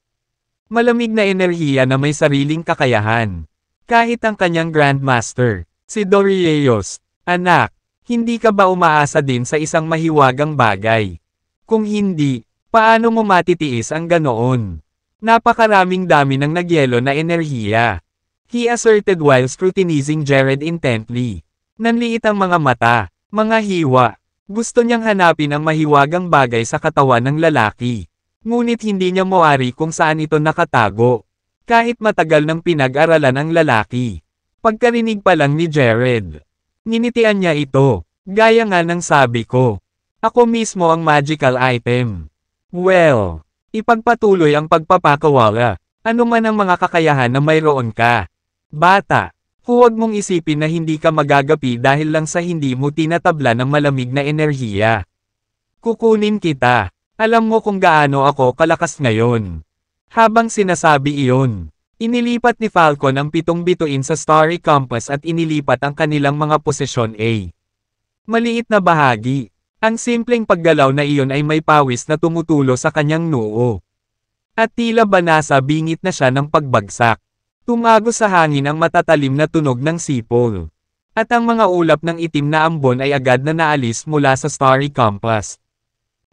Malamig na enerhiya na may sariling kakayahan. Kahit ang kanyang Grandmaster, si Doriaeus, anak. Hindi ka ba umaasa din sa isang mahiwagang bagay? Kung hindi, paano mo matitiis ang ganoon? Napakaraming dami ng nagyelo na enerhiya. He asserted while scrutinizing Jared intently. Nanliit ang mga mata, mga hiwa. Gusto niyang hanapin ang mahiwagang bagay sa katawan ng lalaki. Ngunit hindi niya mawari kung saan ito nakatago. Kahit matagal nang pinag-aralan ang lalaki. Pagkarinig pa lang ni Jared, ninitian niya ito, gaya nga ng sabi ko. Ako mismo ang magical item. Well, ipagpatuloy ang pagpapakawala. Ano man ang mga kakayahan na mayroon ka. Bata, huwag mong isipin na hindi ka magagapi dahil lang sa hindi mo tinatabla ng malamig na enerhiya. Kukunin kita. Alam mo kung gaano ako kalakas ngayon. Habang sinasabi iyon, inilipat ni Falcon ang 7 bituin sa Starry Compass at inilipat ang kanilang mga posisyon A. Maliit na bahagi. Ang simpleng paggalaw na iyon ay may pawis na tumutulo sa kanyang noo. At tila ba nasa bingit na siya ng pagbagsak. Tumago sa hangin ang matatalim na tunog ng sipol. At ang mga ulap ng itim na ambon ay agad na naalis mula sa Starry Compass.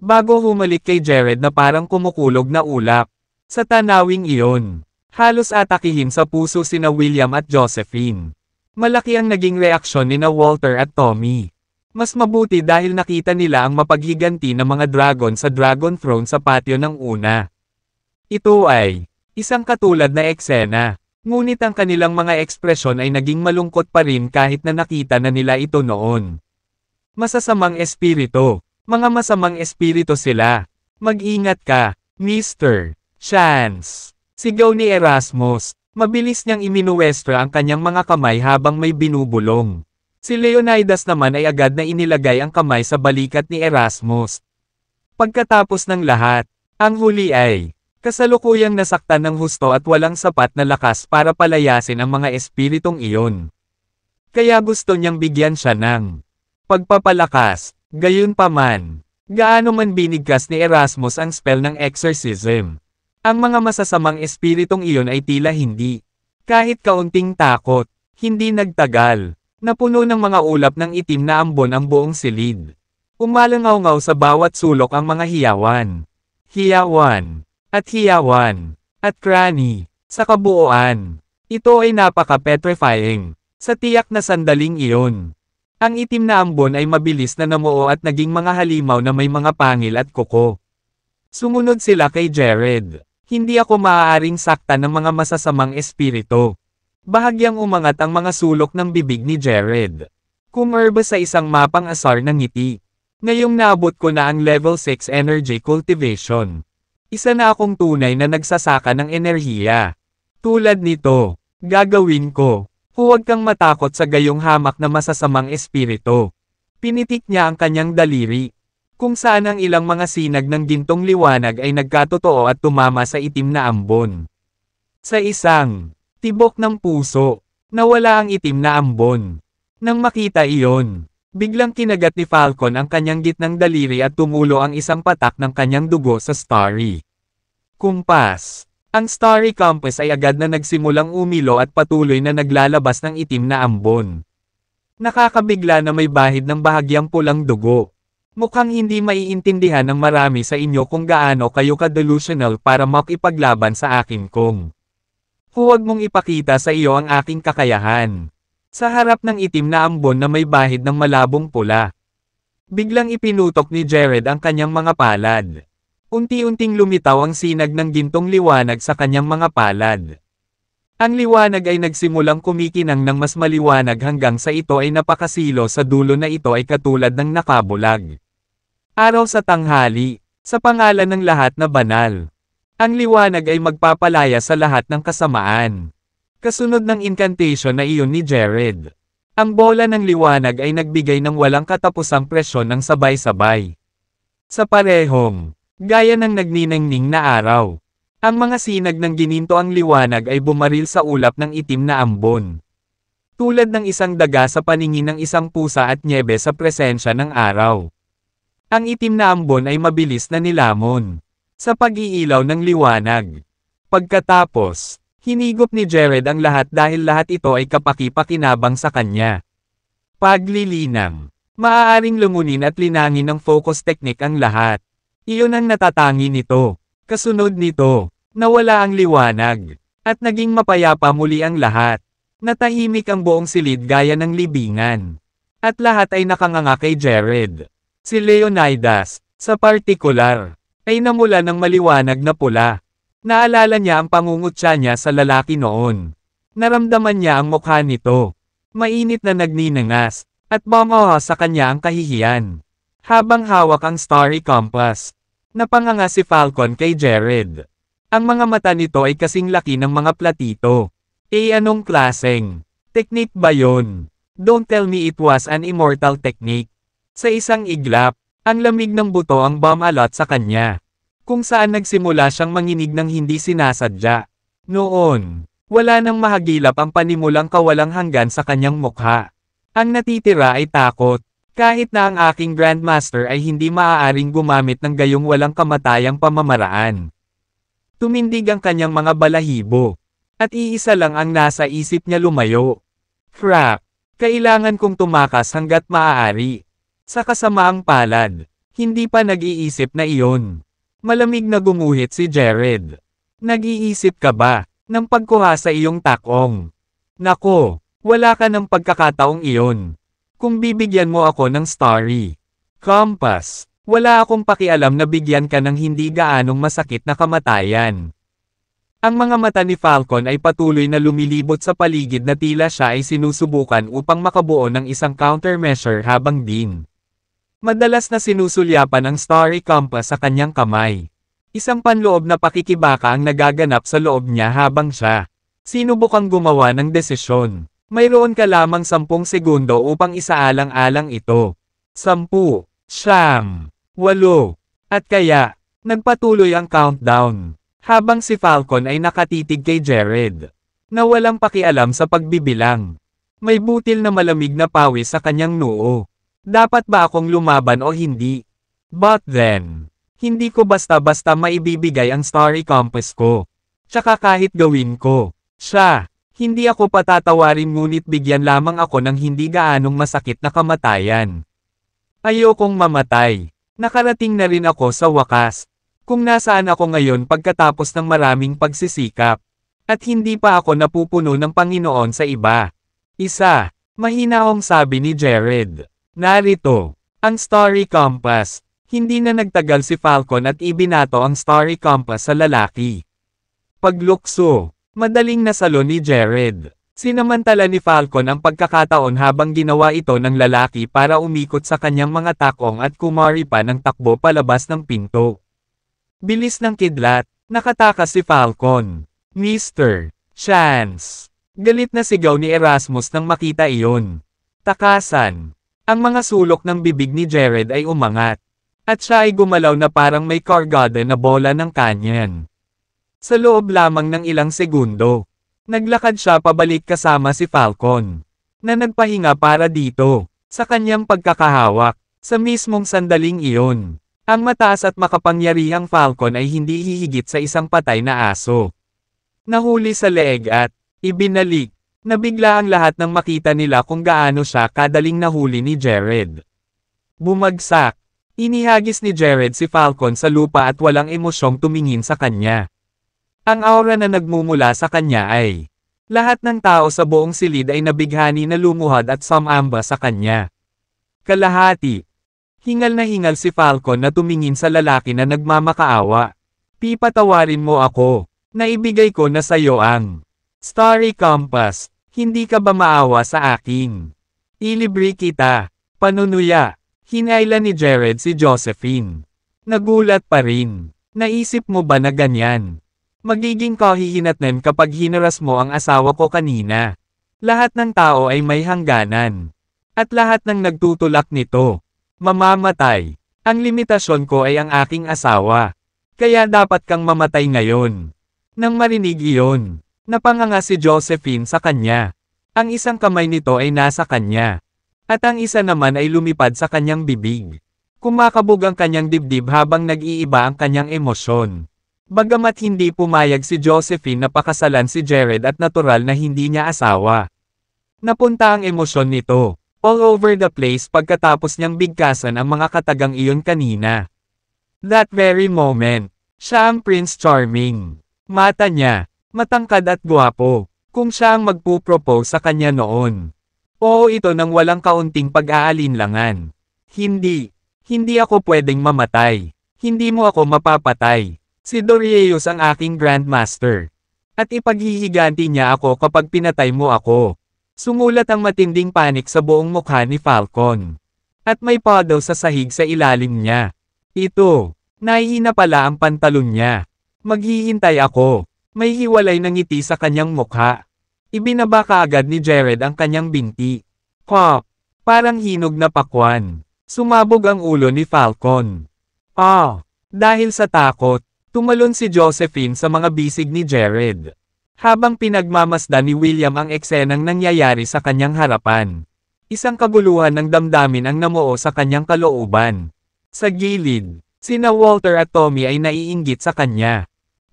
Bago humalik kay Jared na parang kumukulog na ulap. Sa tanawing iyon, halos atakihin sa puso sina William at Josephine. Malaki ang naging reaksyon ni Walter at Tommy. Mas mabuti dahil nakita nila ang mapaghiganti ng mga dragon sa Dragon Throne sa patio ng una. Ito ay isang katulad na eksena, ngunit ang kanilang mga ekspresyon ay naging malungkot pa rin kahit na nakita na nila ito noon. Masasamang espiritu, mga masamang espiritu sila. Mag-ingat ka, Mr. Chance. Sigaw ni Erasmus, mabilis niyang iminuwestra ang kanyang mga kamay habang may binubulong. Si Leonidas naman ay agad na inilagay ang kamay sa balikat ni Erasmus. Pagkatapos ng lahat, ang huli ay kasalukuyang nasaktan ng husto at walang sapat na lakas para palayasin ang mga espiritong iyon. Kaya gusto niyang bigyan siya ng pagpapalakas. Gayunpaman, gaano man binigkas ni Erasmus ang spell ng exorcism, ang mga masasamang espiritong iyon ay tila hindi, kahit kaunting takot, hindi nagtagal. Napuno ng mga ulap ng itim na ambon ang buong silid. Umalangaw-ngaw sa bawat sulok ang mga hiyawan. Hiyawan. At cranny. Sa kabuuan. Ito ay napaka-petrifying. Sa tiyak na sandaling iyon. Ang itim na ambon ay mabilis na namuo at naging mga halimaw na may mga pangil at kuko. Sumunod sila kay Jared. Hindi ako maaaring saktan ng mga masasamang espiritu. Bahagyang umangat ang mga sulok ng bibig ni Jared. Kumerba sa isang mapang asar ng ngiti. Ngayong naabot ko na ang level 6 energy cultivation. Isa na akong tunay na nagsasaka ng enerhiya. Tulad nito, gagawin ko. Huwag kang matakot sa gayong hamak na masasamang espiritu. Pinitik niya ang kanyang daliri. Kung saan ang ilang mga sinag ng gintong liwanag ay nagkatotoo at tumama sa itim na ambon. Sa isang tibok ng puso, nawala ang itim na ambon. Nang makita iyon, biglang kinagat ni Falcon ang kanyang gitnang daliri at tumulo ang isang patak ng kanyang dugo sa Starry Compass. Ang Starry Compass ay agad na nagsimulang umilo at patuloy na naglalabas ng itim na ambon. Nakakabigla na may bahid ng bahagyang pulang dugo. Mukhang hindi maiintindihan ng marami sa inyo kung gaano kayo ka-delusional para makipaglaban sa akin kung huwag mong ipakita sa iyo ang aking kakayahan. Sa harap ng itim na ambon na may bahid ng malabong pula. Biglang ipinutok ni Jared ang kanyang mga palad. Unti-unting lumitaw ang sinag ng gintong liwanag sa kanyang mga palad. Ang liwanag ay nagsimulang kumikinang ng mas maliwanag hanggang sa ito ay napakasilo sa dulo na ito ay katulad ng nakabulag. Araw sa tanghali, sa pangalan ng lahat na banal. Ang liwanag ay magpapalaya sa lahat ng kasamaan. Kasunod ng incantation na iyon ni Jared. Ang bola ng liwanag ay nagbigay ng walang katapusang presyon ng sabay-sabay. Sa parehong, gaya ng nagniningning na araw. Ang mga sinag ng gininto ang liwanag ay bumaril sa ulap ng itim na ambon. Tulad ng isang daga sa paningin ng isang pusa at nyebe sa presensya ng araw. Ang itim na ambon ay mabilis na nilamon sa pag-iilaw ng liwanag. Pagkatapos, hinigop ni Jared ang lahat dahil lahat ito ay kapaki-pakinabang sa kanya. Paglilinang. Maaaring lumunin at linangin ng focus technique ang lahat. Iyon ang natatangi nito. Kasunod nito, nawala ang liwanag. At naging mapayapa muli ang lahat. Natahimik ang buong silid gaya ng libingan. At lahat ay nakanganga kay Jared. Si Leonidas, sa partikular, ay namula ng maliwanag na pula. Naalala niya ang pangungutya niya sa lalaki noon. Naramdaman niya ang mukha nito. Mainit na nagninangas, at bumaha sa kanya ang kahihiyan. Habang hawak ang Starry Compass, napanganga si Falcon kay Jared. Ang mga mata nito ay kasing laki ng mga platito. Anong klaseng teknik ba yon? Don't tell me it was an immortal technique. Sa isang iglap, ang lamig ng buto ang bumalot sa kanya. Kung saan nagsimula siyang manginig ng hindi sinasadya. Noon, wala nang mahagilap ang panimulang kawalang hanggan sa kanyang mukha. Ang natitira ay takot. Kahit na ang aking Grandmaster ay hindi maaaring gumamit ng gayong walang kamatayang pamamaraan. Tumindig ang kanyang mga balahibo. At iisa lang ang nasa isip niya lumayo. Crap! Kailangan kong tumakas hanggat maaari. Sa kasamaang palad, hindi pa nag-iisip na iyon. Malamig na gumuhit si Jared. Nag-iisip ka ba ng pagkuha sa iyong takong? Nako, wala ka ng pagkakataong iyon. Kung bibigyan mo ako ng Starry Compass, wala akong pakialam na bigyan ka ng hindi gaanong masakit na kamatayan. Ang mga mata ni Falcon ay patuloy na lumilibot sa paligid na tila siya ay sinusubukan upang makabuo ng isang countermeasure habang din. Madalas na sinusulyapan ang Starry Compass sa kanyang kamay. Isang panloob na pakikibaka ang nagaganap sa loob niya habang siya sinubukang gumawa ng desisyon. Mayroon ka lamang 10 segundo upang isaalang-alang ito. 10, 9, 8, at kaya, nagpatuloy ang countdown. Habang si Falcon ay nakatitig kay Jared, na walang pakialam sa pagbibilang. May butil na malamig na pawis sa kanyang noo. Dapat ba akong lumaban o hindi? But then, hindi ko basta-basta maibibigay ang Starry Compass ko. Tsaka kahit gawin ko siya, hindi ako patatawarin ngunit bigyan lamang ako ng hindi gaanong masakit na kamatayan. Ayokong mamatay. Nakarating na rin ako sa wakas. Kung nasaan ako ngayon pagkatapos ng maraming pagsisikap. At hindi pa ako napupuno ng Panginoon sa iba. Isa, mahinahong sabi ni Jared. Narito, ang Starry Compass. Hindi na nagtagal si Falcon at ibinato ang Starry Compass sa lalaki. Paglukso, madaling nasalo ni Jared. Sinamantala ni Falcon ang pagkakataon habang ginawa ito ng lalaki para umikot sa kanyang mga takong at kumari pa ng takbo palabas ng pinto. Bilis ng kidlat, nakatakas si Falcon. Mr. Chance! Galit na sigaw ni Erasmus nang makita iyon. Takasan. Ang mga sulok ng bibig ni Jared ay umangat. At siya ay gumalaw na parang may kargada na bola ng kanyan. Sa loob lamang ng ilang segundo, naglakad siya pabalik kasama si Falcon, na nagpahinga para dito, sa kanyang pagkakahawak, sa mismong sandaling iyon. Ang mataas at makapangyarihang Falcon ay hindi hihigit sa isang patay na aso. Nahuli sa leeg at ibinalik. Nabigla ang lahat nang makita nila kung gaano siya kadaling nahuli ni Jared. Bumagsak. Inihagis ni Jared si Falcon sa lupa at walang emosyong tumingin sa kanya. Ang aura na nagmumula sa kanya ay lahat ng tao sa buong silid ay nabighani na lumuhad at sumamba sa kanya. Kalahati. Hingal na hingal si Falcon na tumingin sa lalaki na nagmamakaawa. Pipatawarin mo ako. Naibigay ko na sayo ang Starry Compass. Hindi ka ba maawa sa akin? Ilibre kita. Panunuya. Hinayla ni Jared si Josephine. Nagulat pa rin. Naisip mo ba na ganyan? Magiging kahihinatnan kapag hinaras mo ang asawa ko kanina. Lahat ng tao ay may hangganan. At lahat ng nagtutulak nito mamamatay. Ang limitasyon ko ay ang aking asawa. Kaya dapat kang mamatay ngayon. Nang marinig iyon, napanganga si Josephine sa kanya. Ang isang kamay nito ay nasa kanya. At ang isa naman ay lumipad sa kanyang bibig. Kumakabog ang kanyang dibdib habang nag-iiba ang kanyang emosyon. Bagamat hindi pumayag si Josephine na pakasalan si Jared at natural na hindi niya asawa. Napunta ang emosyon nito all over the place pagkatapos niyang bigkasan ang mga katagang iyon kanina. That very moment, siya ang Prince Charming. Mata niya, matangkad at gwapo. Kung siya ang magpupropose sa kanya noon. Oo, ito nang walang kaunting pag-aalinlangan. Hindi ako pwedeng mamatay. Hindi mo ako mapapatay. Si Dorieus ang aking Grandmaster. At ipaghihiganti niya ako kapag pinatay mo ako. Sumulat ang matinding panik sa buong mukha ni Falcon. At may puddle sa sahig sa ilalim niya. Ito, nahihina pala ang pantalon niya. Maghihintay ako. May hiwalay na ngiti sa kanyang mukha. Ibinaba kaagad ni Jared ang kanyang binti. Pop! Parang hinog na pakwan. Sumabog ang ulo ni Falcon. Dahil sa takot, tumalon si Josephine sa mga bisig ni Jared. Habang pinagmamasdan ni William ang eksenang nangyayari sa kanyang harapan. Isang kaguluhan ng damdamin ang namuo sa kanyang kalooban. Sa gilid, sina Walter at Tommy ay naiinggit sa kanya.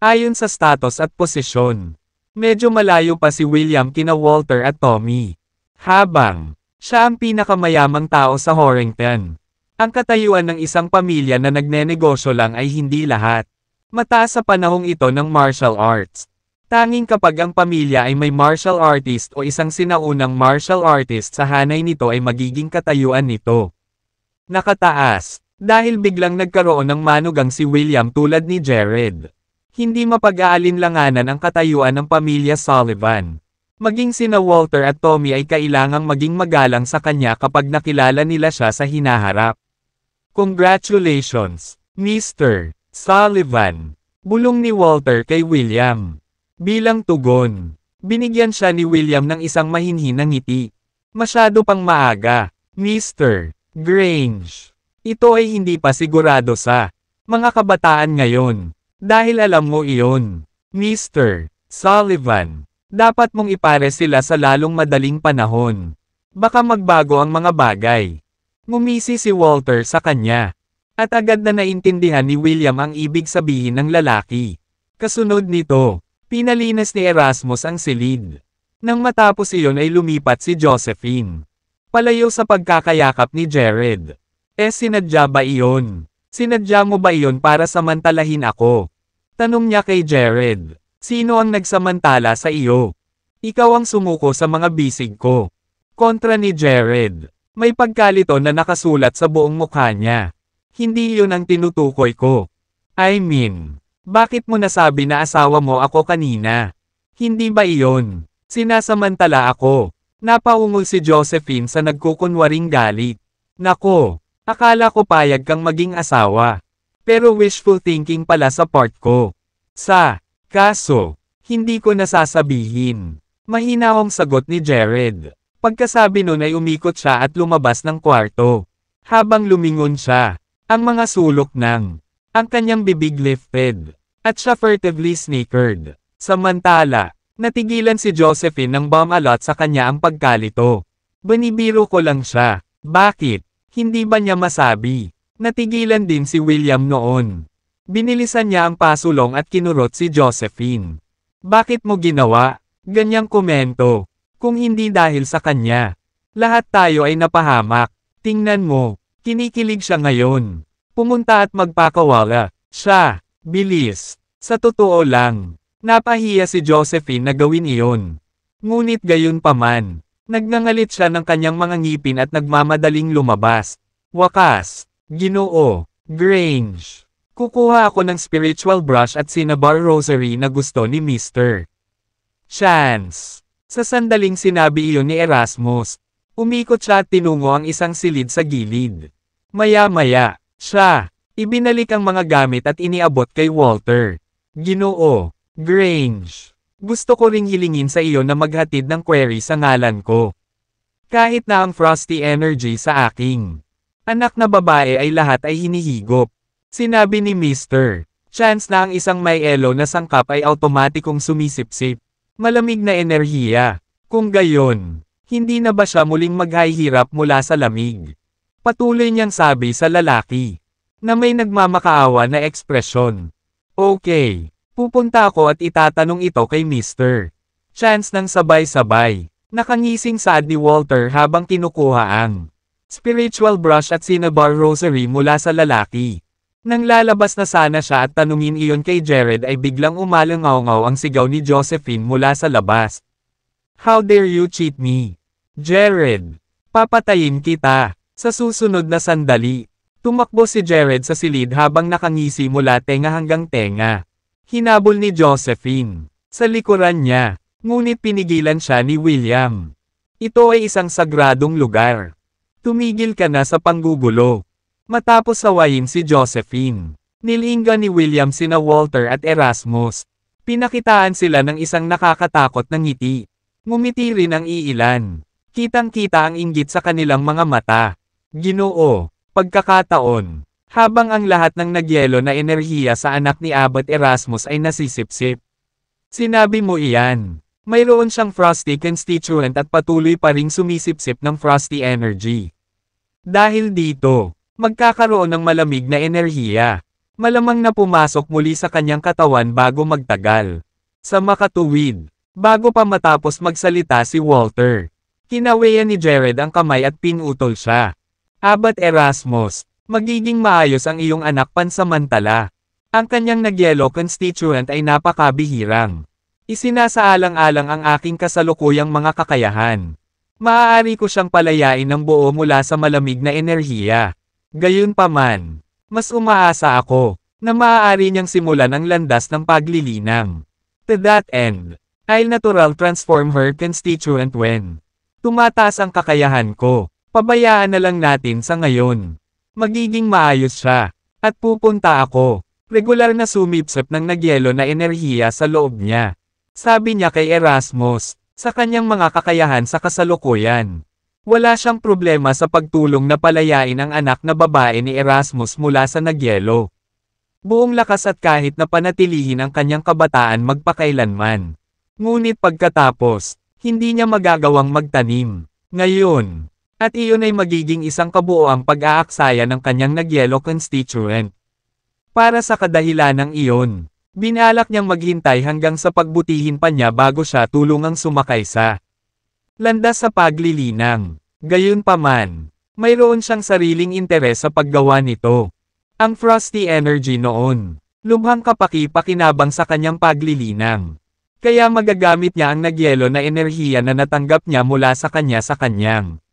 Ayon sa status at posisyon, medyo malayo pa si William kina Walter at Tommy. Habang, siya ang pinakamayamang tao sa Horrington. Ang katayuan ng isang pamilya na nagnenegosyo lang ay hindi lahat. Mataas sa panahong ito ng martial arts. Tanging kapag ang pamilya ay may martial artist o isang sinaunang martial artist sa hanay nito ay magiging katayuan nito. Nakataas, dahil biglang nagkaroon ng manugang si William tulad ni Jared. Hindi mapag-aalinlanganan ang katayuan ng pamilya Sullivan. Maging sina Walter at Tommy ay kailangang maging magalang sa kanya kapag nakilala nila siya sa hinaharap. Congratulations, Mr. Sullivan! Bulong ni Walter kay William. Bilang tugon, binigyan siya ni William ng isang mahinhin na ngiti. Masyado pang maaga, Mr. Grange. Ito ay hindi pa sigurado sa mga kabataan ngayon. Dahil alam mo iyon, Mr. Sullivan. Dapat mong ipare sila sa lalong madaling panahon. Baka magbago ang mga bagay. Ngumisi si Walter sa kanya. At agad na naintindihan ni William ang ibig sabihin ng lalaki. Kasunod nito, pinalinas ni Erasmus ang silid. Nang matapos iyon ay lumipat si Josephine. Palayo sa pagkakayakap ni Jared. Sinadya ba iyon? Sinadya mo ba iyon para samantalahin ako? Tanong niya kay Jared. Sino ang nagsamantala sa iyo? Ikaw ang sumuko sa mga bisig ko. Kontra ni Jared. May pagkalito na nakasulat sa buong mukha niya. Hindi iyon ang tinutukoy ko. I mean, bakit mo nasabi na asawa mo ako kanina? Hindi ba iyon? Sinasamantala ako. Napaungol si Josephine sa nagkukunwaring galit. Nako, akala ko payag kang maging asawa. Pero wishful thinking pala sa part ko. Kaso, hindi ko nasasabihin. Mahinahong sagot ni Jared. Pagkasabi nun ay umikot siya at lumabas ng kwarto. Habang lumingon siya, ang mga sulok ang kanyang bibig lifted. At siya furtively snickered. Samantala, natigilan si Josephine nang bumalot sa kanya ang pagkalito. Banibiro ko lang siya. Bakit? Hindi ba niya masabi? Natigilan din si William noon. Binilisan niya ang pasulong at kinurot si Josephine. Bakit mo ginawa? Ganyang komento. Kung hindi dahil sa kanya. Lahat tayo ay napahamak. Tingnan mo, kinikilig siya ngayon. Pumunta at magpakawala. Siya, bilis. Sa totoo lang, napahiya si Josephine na gawin iyon. Ngunit gayon paman, nagngangalit siya ng kanyang mga ngipin at nagmamadaling lumabas. Wakas. Ginoo, Grange. Kukuha ako ng spiritual brush at cinnabar rosary na gusto ni Mr. Chance. Sa sandaling sinabi iyon ni Erasmus, umikot siya at tinungo ang isang silid sa gilid. Maya-maya, siya, ibinalik ang mga gamit at iniabot kay Walter. Ginoo, Grange. Gusto ko ring hilingin sa iyo na maghatid ng query sa ngalan ko. Kahit na ang frosty energy sa aking anak na babae ay lahat ay hinihigop. Sinabi ni Mr. Chance na ang isang may elo na sangkap ay automatikong sumisipsip. Malamig na enerhiya. Kung gayon, hindi na ba siya muling maghahirap mula sa lamig? Patuloy niyang sabi sa lalaki, na may nagmamakaawa na ekspresyon. Okay, pupunta ako at itatanong ito kay Mr. Chance ng sabay-sabay. Nakangising saad ni Walter habang kinukuha ang spiritual brush at cinnabar rosary mula sa lalaki. Nang lalabas na sana siya at tanungin iyon kay Jared ay biglang umalangaw-ngaw ang sigaw ni Josephine mula sa labas. How dare you cheat me? Jared! Papatayin kita! Sa susunod na sandali, tumakbo si Jared sa silid habang nakangisi mula tenga hanggang tenga. Hinabol ni Josephine. Sa likuran niya, ngunit pinigilan siya ni William. Ito ay isang sagradong lugar. Tumigil ka na sa panggugulo. Matapos sawayin si Josephine, nilingga ni William sina Walter at Erasmus. Pinakitaan sila ng isang nakakatakot na ngiti. Ngumiti rin ang iilan. Kitang-kita ang inggit sa kanilang mga mata. Ginoo, pagkakataon. Habang ang lahat ng nagyelo na enerhiya sa anak ni Abbot Erasmus ay nasisipsip. Sinabi mo iyan. Mayroon siyang frosty constituent at patuloy pa ring sumisipsip ng frosty energy. Dahil dito, magkakaroon ng malamig na enerhiya. Malamang na pumasok muli sa kanyang katawan bago magtagal. Sa makatuwid, bago pa matapos magsalita si Walter, kinaweyan ni Jared ang kamay at pinutol siya. Abbot Erasmus, magiging maayos ang iyong anak pansamantala. Ang kanyang nagyelo constituent ay napakabihirang. Isinasaalang-alang ang aking kasalukuyang mga kakayahan. Maaari ko siyang palayain ng buo mula sa malamig na enerhiya. Gayunpaman, mas umaasa ako, na maaari niyang simulan ang landas ng paglilinang. To that end, I'll natural transform her constituent when tumataas ang kakayahan ko. Pabayaan na lang natin sa ngayon. Magiging maayos siya, at pupunta ako. Regular na sumipsip ng nagyelo na enerhiya sa loob niya. Sabi niya kay Erasmus, sa kanyang mga kakayahan sa kasalukuyan. Wala siyang problema sa pagtulong na palayain ang anak na babae ni Erasmus mula sa nagyelo. Buong lakas at kahit na panatilihin ang kanyang kabataan magpakailanman. Ngunit pagkatapos, hindi niya magagawang magtanim. Ngayon, at iyon ay magiging isang kabuoang pag-aaksaya ng kanyang nagyelo constituent. Para sa kadahilanang iyon, binalak niyang maghintay hanggang sa pagbutihin pa niya bago siya tulungang sumakay sa landas sa paglilinang. Gayunpaman, mayroon siyang sariling interes sa paggawa nito. Ang frosty energy noon, lubhang kapaki-pakinabang sa kanyang paglilinang. Kaya magagamit niya ang nagyelo na enerhiya na natanggap niya mula sa kanyang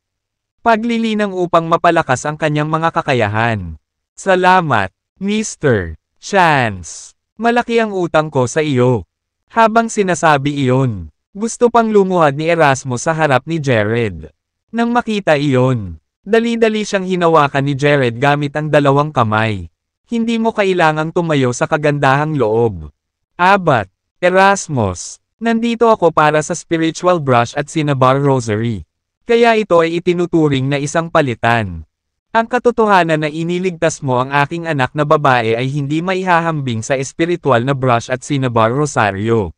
paglilinang upang mapalakas ang kanyang mga kakayahan. Salamat, Mr. Chance. Malaki ang utang ko sa iyo. Habang sinasabi iyon, gusto pang lumuhad ni Erasmus sa harap ni Jared. Nang makita iyon, dali-dali siyang hinawakan ni Jared gamit ang dalawang kamay. Hindi mo kailangang tumayo sa kagandahang loob. Abbot Erasmus, nandito ako para sa spiritual brush at cinnabar rosary. Kaya ito ay itinuturing na isang palitan. Ang katotohanan na iniligtas mo ang aking anak na babae ay hindi maihahambing sa espiritual na brush at cinnabar rosaryo.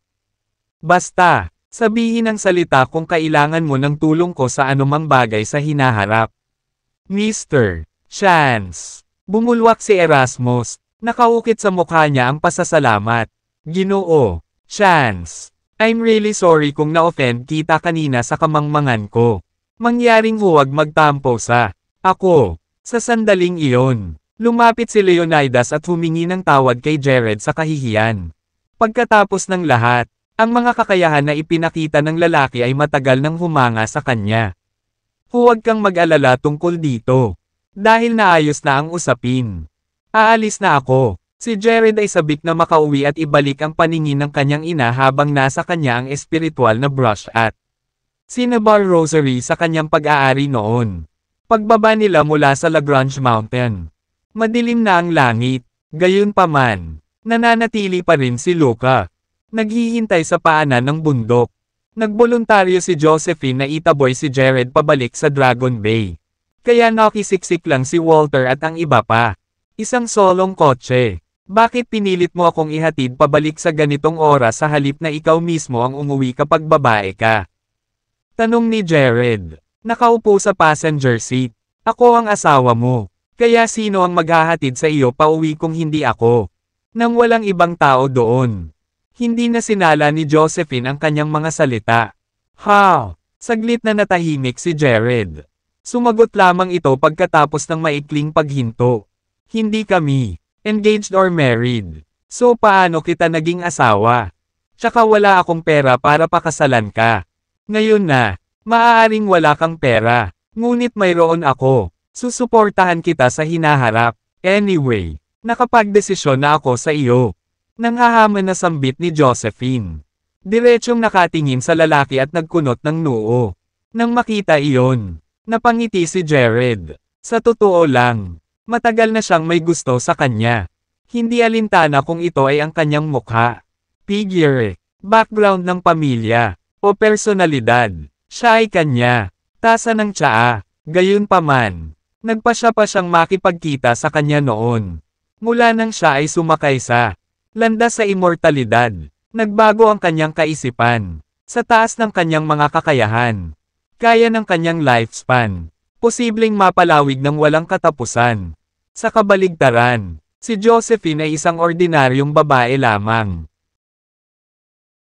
Basta, sabihin ang salita kung kailangan mo ng tulong ko sa anumang bagay sa hinaharap. Mr. Chance. Bumulwak si Erasmus, nakaukit sa mukha niya ang pasasalamat. Ginoo, Chance. I'm really sorry kung na-offend kita kanina sa kamangmangan ko. Mangyaring huwag magtampo sa ako. Sa sandaling iyon, lumapit si Leonidas at humingi ng tawad kay Jared sa kahihiyan. Pagkatapos ng lahat, ang mga kakayahan na ipinakita ng lalaki ay matagal nang humanga sa kanya. Huwag kang mag-alala tungkol dito. Dahil naayos na ang usapin. Aalis na ako. Si Jared ay sabik na makauwi at ibalik ang paningin ng kanyang ina habang nasa kanya ang espiritual na brush at cinnabar rosary sa kanyang pag-aari noon. Pagbaba nila mula sa Lagrange Mountain. Madilim na ang langit, gayunpaman, nananatili pa rin si Luca. Naghihintay sa paanan ng bundok. Nagboluntaryo si Josephine na itaboy si Jared pabalik sa Dragon Bay. Kaya nakisiksik lang si Walter at ang iba pa. Isang solong kotse. Bakit pinilit mo akong ihatid pabalik sa ganitong oras sa halip na ikaw mismo ang umuwi kapag babae ka? Tanong ni Jared. Nakaupo sa passenger seat. Ako ang asawa mo. Kaya sino ang maghahatid sa iyo pauwi kung hindi ako? Nang walang ibang tao doon. Hindi na sinala ni Josephine ang kanyang mga salita. Ha! Saglit na natahimik si Jared. Sumagot lamang ito pagkatapos ng maikling paghinto. Hindi kami. engaged or married. So paano kita naging asawa? Tsaka wala akong pera para pakasalan ka. Ngayon na, maaaring wala kang pera, ngunit mayroon ako. Susuportahan kita sa hinaharap. Anyway, nakapagdesisyon na ako sa iyo. Nanghahaman na sambit ni Josephine. Diretsyong nakatingin sa lalaki at nagkunot ng noo. Nang makita iyon, napangiti si Jared. Sa totoo lang, matagal na siyang may gusto sa kanya. Hindi alintana kung ito ay ang kanyang mukha, figure, background ng pamilya, o personalidad. Siya ay kanya. Tasa ng tsaa. Gayunpaman, nagpasya pa siyang makipagkita sa kanya noon. Mula nang siya ay sumakay sa landas sa immortalidad, nagbago ang kanyang kaisipan. Sa taas ng kanyang mga kakayahan, kaya ng kanyang lifespan, posibleng mapalawig ng walang katapusan. Sa kabaligtaran, si Josephine ay isang ordinaryong babae lamang.